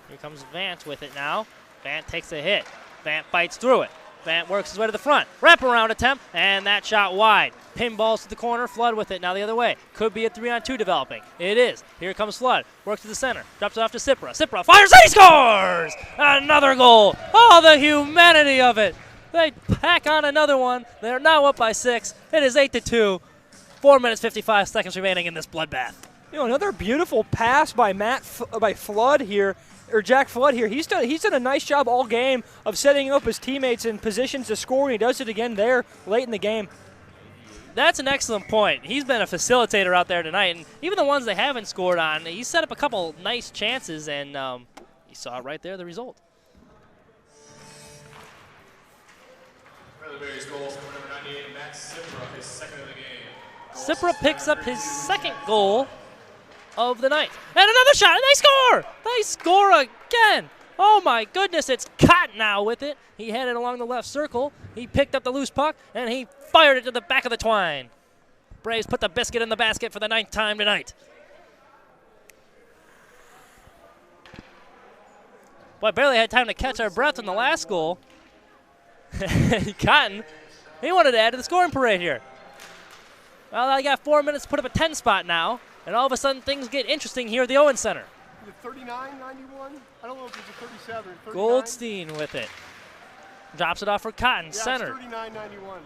Here comes Vant with it now. Vant takes a hit. Vant fights through it. Vant works his way to the front. Wraparound attempt, and that shot wide. Pinballs to the corner. Flood with it now the other way. Could be a 3-on-2 developing. It is. Here comes Flood. Works to the center. Drops it off to Cipra. Cipra fires and he scores! Another goal. Oh, the humanity of it. They pack on another one. They're now up by 6. It is 8-2. 4 minutes, 55 seconds remaining in this bloodbath. You know, another beautiful pass by Flood here, or Jack Flood here. He's done a nice job all game of setting up his teammates in positions to score, and he does it again there late in the game. That's an excellent point. He's been a facilitator out there tonight, and even the ones they haven't scored on, he set up a couple nice chances, and you saw it right there, the result. Berry's goal for number 98, Matt Cipra, his second of the game. Cipra picks up his second goal of the night. And another shot, and they score! They score again! Oh my goodness, it's Cotton now with it. He had it along the left circle. He picked up the loose puck, and he fired it to the back of the twine. Braves put the biscuit in the basket for the 9th time tonight. Boy, barely had time to catch our breath in the last goal. Cotton, he wanted to add to the scoring parade here. Well, I got 4 minutes to put up a 10 spot now, and all of a sudden things get interesting here at the Owen Center. Is it 39-91? I don't know if it's a 37. 39? Goldstein with it. Drops it off for Cotton, center. It's 39-91.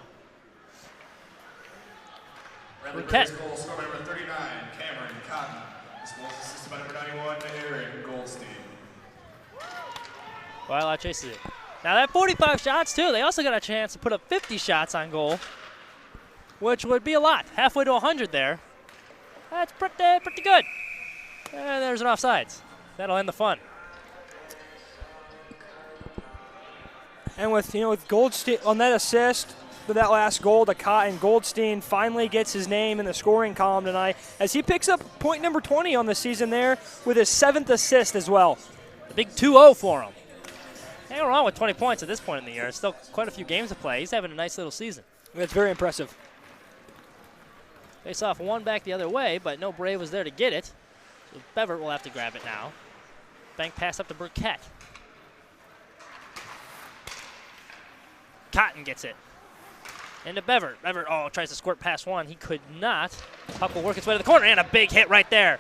Bradley Roquette. Berry's goal scorer number 39, Cameron Cotton. This goal is assisted by number 91, Aaron Goldstein. While chases it. Now that 45 shots too, they also got a chance to put up 50 shots on goal, which would be a lot. Halfway to 100 there. That's pretty good. And there's an offsides. That'll end the fun. And with Goldstein on that assist for that last goal to Cotton, Goldstein finally gets his name in the scoring column tonight as he picks up point number 20 on the season there with his 7th assist as well. A big 2-0 for him. Hanging around with 20 points at this point in the year. It's still quite a few games to play. He's having a nice little season. That's very impressive. Face off one back the other way, but no Brave was there to get it. So Beverett will have to grab it now. Bank pass up to Burkett. Cotton gets it. Into Beverett. Beverett, tries to squirt past one. He could not. Puck will work its way to the corner, and a big hit right there.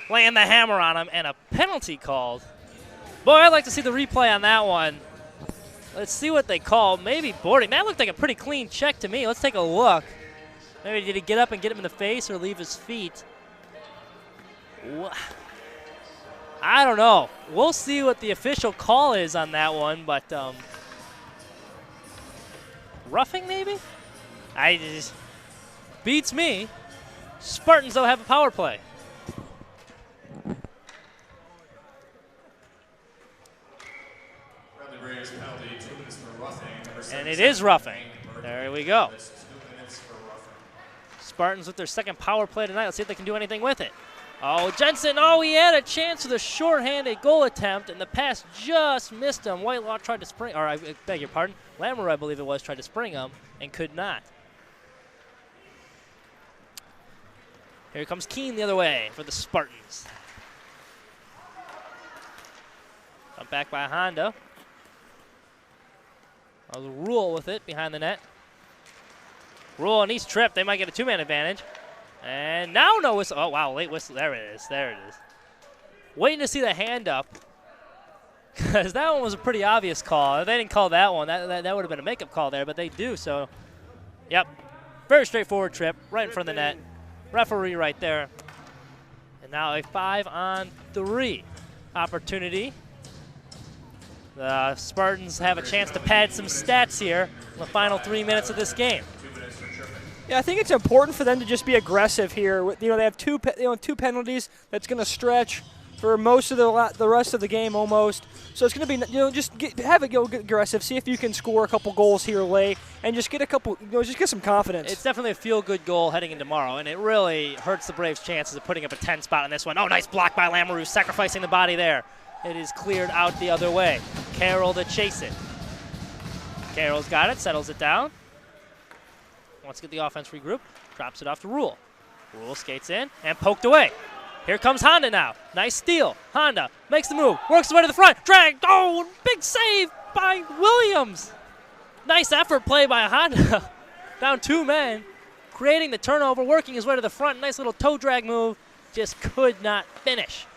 Laying the hammer on him, and a penalty called. Boy, I'd like to see the replay on that one. Let's see what they call. Maybe boarding. That looked like a pretty clean check to me. Let's take a look. Maybe did he get up and get him in the face or leave his feet? I don't know. We'll see what the official call is on that one, but roughing maybe? I just beats me. Spartans though have a power play. Braves penalty, 2 minutes for roughing. And it is roughing. There we go. Spartans with their second power play tonight. Let's see if they can do anything with it. Oh, Jensen, he had a chance with a shorthanded goal attempt, and the pass just missed him. Whitelaw tried to spring, or I beg your pardon, Lamoureux, I believe it was, tried to spring him and could not. Here comes Keene the other way for the Spartans. Up back by Honda. Rule with it behind the net. Rule and he's tripped. They might get a 2-man advantage. And now no whistle. Oh, wow, late whistle. There it is. There it is. Waiting to see the hand up. because that one was a pretty obvious call. They didn't call that one. That would have been a makeup call there, but they do. So, yep, very straightforward trip right in front of the net. Referee right there. And now a 5-on-3 opportunity. The Spartans have a chance to pad some stats here in the final 3 minutes of this game. Yeah, I think it's important for them to just be aggressive here. They have two penalties that's going to stretch for most of the rest of the game almost. So it's going to be just get aggressive. See if you can score a couple goals here late, and just get a couple. Just get some confidence. It's definitely a feel-good goal heading into tomorrow, and it really hurts the Braves' chances of putting up a 10 spot on this one. Oh, nice block by Lamoureux, sacrificing the body there. It is cleared out the other way. Carroll to chase it. Carroll's got it, settles it down. Wants to get the offense regrouped, drops it off to Rule. Rule skates in and poked away. Here comes Honda now. Nice steal. Honda makes the move, works his way to the front, dragged. Oh, big save by Williams. Nice effort play by Honda. Down 2 men, creating the turnover, working his way to the front. Nice little toe drag move, just could not finish.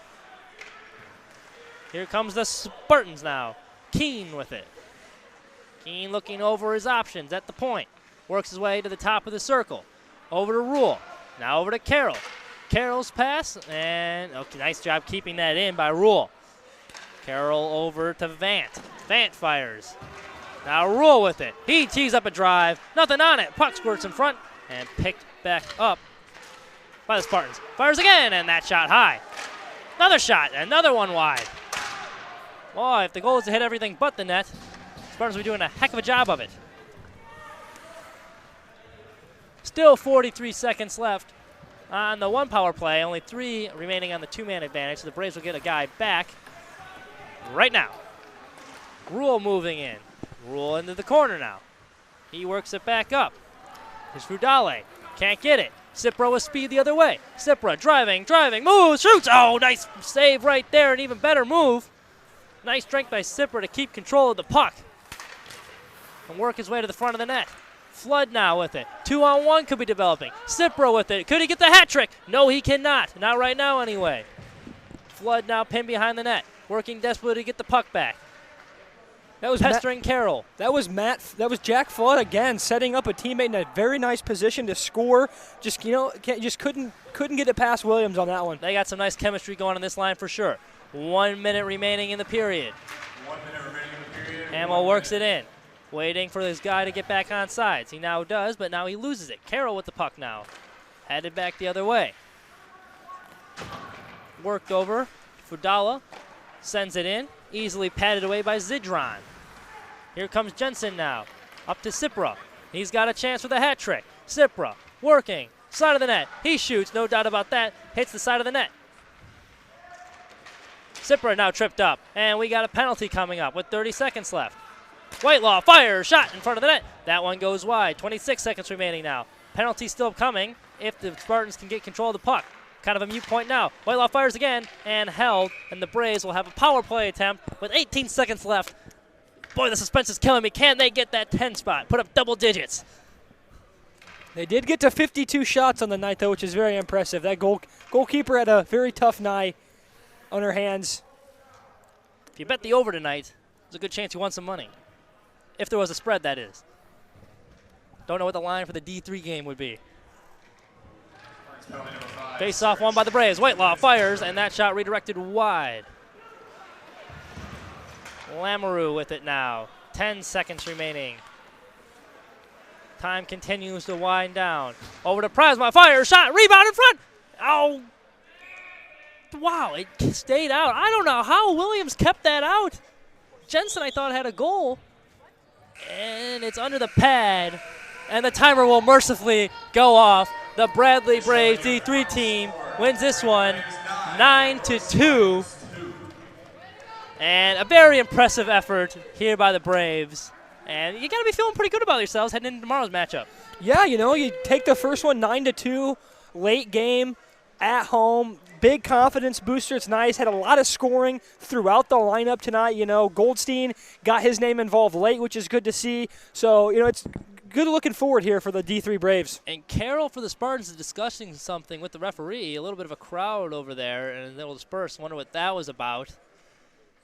Here comes the Spartans now. Keene with it. Keene looking over his options at the point. Works his way to the top of the circle. Over to Rule. Now over to Carroll. Carroll's pass, and okay, nice job keeping that in by Rule. Carroll over to Vant. Vant fires. Now Rule with it. He tees up a drive. Nothing on it. Puck squirts in front and picked back up by the Spartans. Fires again, and that shot high. Another shot, another one wide. Oh, if the goal is to hit everything but the net, Spartans will be doing a heck of a job of it. Still 43 seconds left on the 1 power play. Only 3 remaining on the 2-man advantage. So the Braves will get a guy back right now. Rule moving in. Rule into the corner now. He works it back up. Here's Fudale. Can't get it. Cipro with speed the other way. Cipro driving, moves, shoots. Oh, nice save right there. An even better move. Nice strength by Cipro to keep control of the puck and work his way to the front of the net. Flood now with it. 2-on-1 could be developing. Cipro with it. Could he get the hat trick? No, he cannot. Not right now anyway. Flood now pinned behind the net. Working desperately to get the puck back. That was pestering Carroll. That was Jack Flood again, setting up a teammate in a very nice position to score. Just couldn't get it past Williams on that one. They got some nice chemistry going on this line for sure. 1 minute remaining in the period. 1 minute remaining in the period. Hamill works it in. Waiting for this guy to get back on sides. He now does, but now he loses it. Carroll with the puck now. Headed back the other way. Worked over. Fudala sends it in. Easily padded away by Zidron. Here comes Jensen now. Up to Cipra. He's got a chance for the hat trick. Cipra working. Side of the net. He shoots, no doubt about that. Hits the side of the net. Cipra now tripped up. And we got a penalty coming up with 30 seconds left. Whitelaw fires, shot in front of the net. That one goes wide. 26 seconds remaining now. Penalty still coming if the Spartans can get control of the puck. Kind of a mute point now. Whitelaw fires again and held, and the Braves will have a power play attempt with 18 seconds left. Boy, the suspense is killing me. Can they get that 10 spot? Put up double digits. They did get to 52 shots on the night, though, which is very impressive. That goalkeeper had a very tough night on her hands. If you bet the over tonight, there's a good chance you won some money. If there was a spread, that is. Don't know what the line for the D3 game would be. Face-off won by the Braves. Whitelaw fires, and that shot redirected wide. Lamoureux with it now. 10 seconds remaining. Time continues to wind down. Over to Prasma, fire, shot, rebound in front. Oh, wow, it stayed out. I don't know how Williams kept that out. Jensen, I thought, had a goal. And it's under the pad, and the timer will mercifully go off. The Bradley Braves D3 team wins this one 9-2. And a very impressive effort here by the Braves. And you got to be feeling pretty good about yourselves heading into tomorrow's matchup. Yeah, you take the first one 9-2, late game, at home. Big confidence booster. It's nice. Had a lot of scoring throughout the lineup tonight. Goldstein got his name involved late, which is good to see. So, it's good looking forward here for the D3 Braves. And Carroll for the Spartans is discussing something with the referee. A little bit of a crowd over there, and they'll disperse. Wonder what that was about.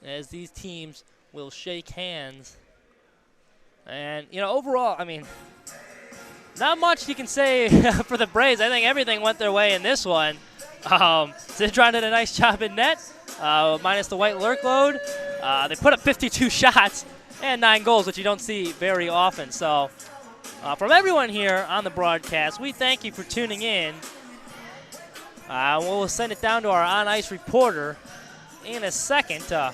as these teams will shake hands. And, you know, overall, I mean, not much you can say for the Braves. I think everything went their way in this one. Zidron did a nice job in net, minus the white lurk load. They put up 52 shots and 9 goals, which you don't see very often. So from everyone here on the broadcast, we thank you for tuning in. We'll send it down to our on-ice reporter in a second to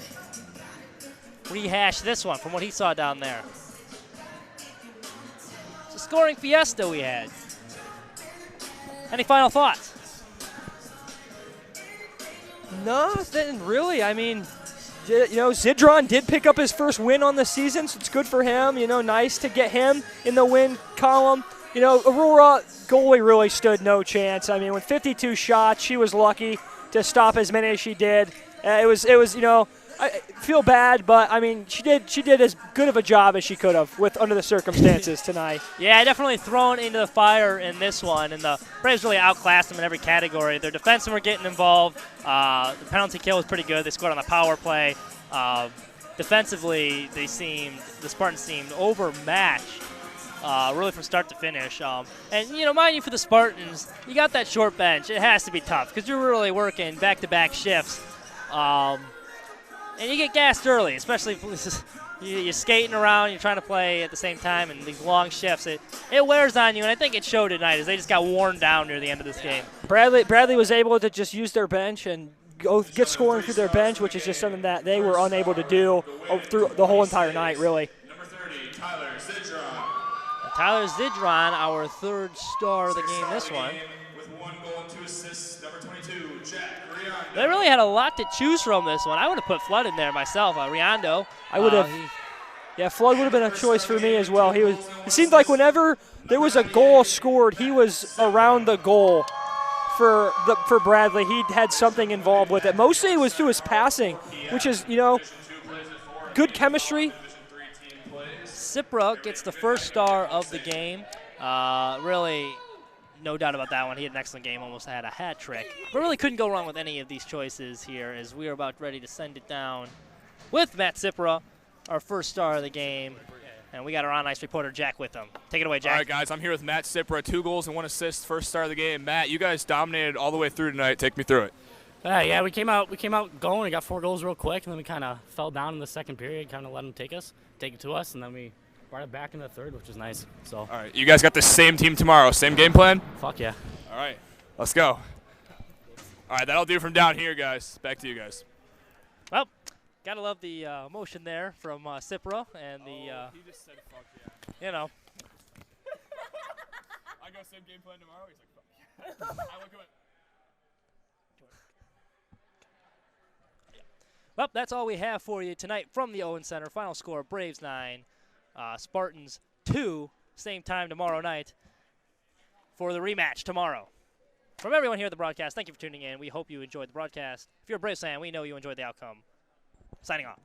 rehash this one from what he saw down there. It's a scoring fiesta we had. Any final thoughts? Nothing really. I mean, you know, Zidron did pick up his first win on the season, so it's good for him. You know, nice to get him in the win column. You know, Aurora goalie really stood no chance. I mean, with 52 shots, she was lucky to stop as many as she did. It was, you know, I feel bad, but I mean, she did as good of a job as she could have under the circumstances tonight. Yeah, definitely thrown into the fire in this one, and the Braves really outclassed them in every category. Their defensemen were getting involved. The penalty kill was pretty good. They scored on the power play. Defensively, the Spartans seemed overmatched, really from start to finish. And, you know, mind you, for the Spartans, you got that short bench. It has to be tough because you're really working back-to-back shifts. And you get gassed early, especially if you're skating around, you're trying to play at the same time, and these long shifts. It wears on you, and I think it showed tonight as they just got worn down near the end of this game. Bradley was able to just use their bench and get scoring through their bench, which is just something that they were unable to do through the whole entire night, really. Number 30, Tyler Zidron. Tyler Zidron, our third star of the game this one. With 1 goal and 2 assists. Number 22, Jack Riondo. They really had a lot to choose from this one. I would have put Flood in there myself. Riondo. I would have. Yeah, Flood would have been a choice for me as well. It seemed like whenever there was a goal scored, he was around the goal for Bradley. He had something involved with it. Mostly it was through his passing, which is, you know, good chemistry. Cipra gets the first star of the game. Really, no doubt about that one. He had an excellent game, almost had a hat trick. But really couldn't go wrong with any of these choices here as we are about ready to send it down with Matt Cipra, our first star of the game. And we got our on-ice reporter, Jack, with him. Take it away, Jack. All right, guys, I'm here with Matt Cipra, 2 goals and 1 assist, first star of the game. Matt, you guys dominated all the way through tonight. Take me through it. Yeah, we came out going. We got 4 goals real quick, and then we kind of fell down in the second period, kind of let them take it to us, and then we brought it back in the third, which was nice. So. All right, you guys got the same team tomorrow, same game plan? Fuck yeah. All right, let's go. All right, that'll do from down here, guys. Back to you guys. Well, gotta love the emotion there from Cipra and the. He just said fuck yeah. You know. I go same game plan tomorrow. He's like fuck yeah. I look at. Well, that's all we have for you tonight from the Owen Center. Final score: Braves 9, Spartans 2. Same time tomorrow night for the rematch tomorrow. From everyone here at the broadcast, thank you for tuning in. We hope you enjoyed the broadcast. If you're a Braves fan, we know you enjoyed the outcome. Signing off.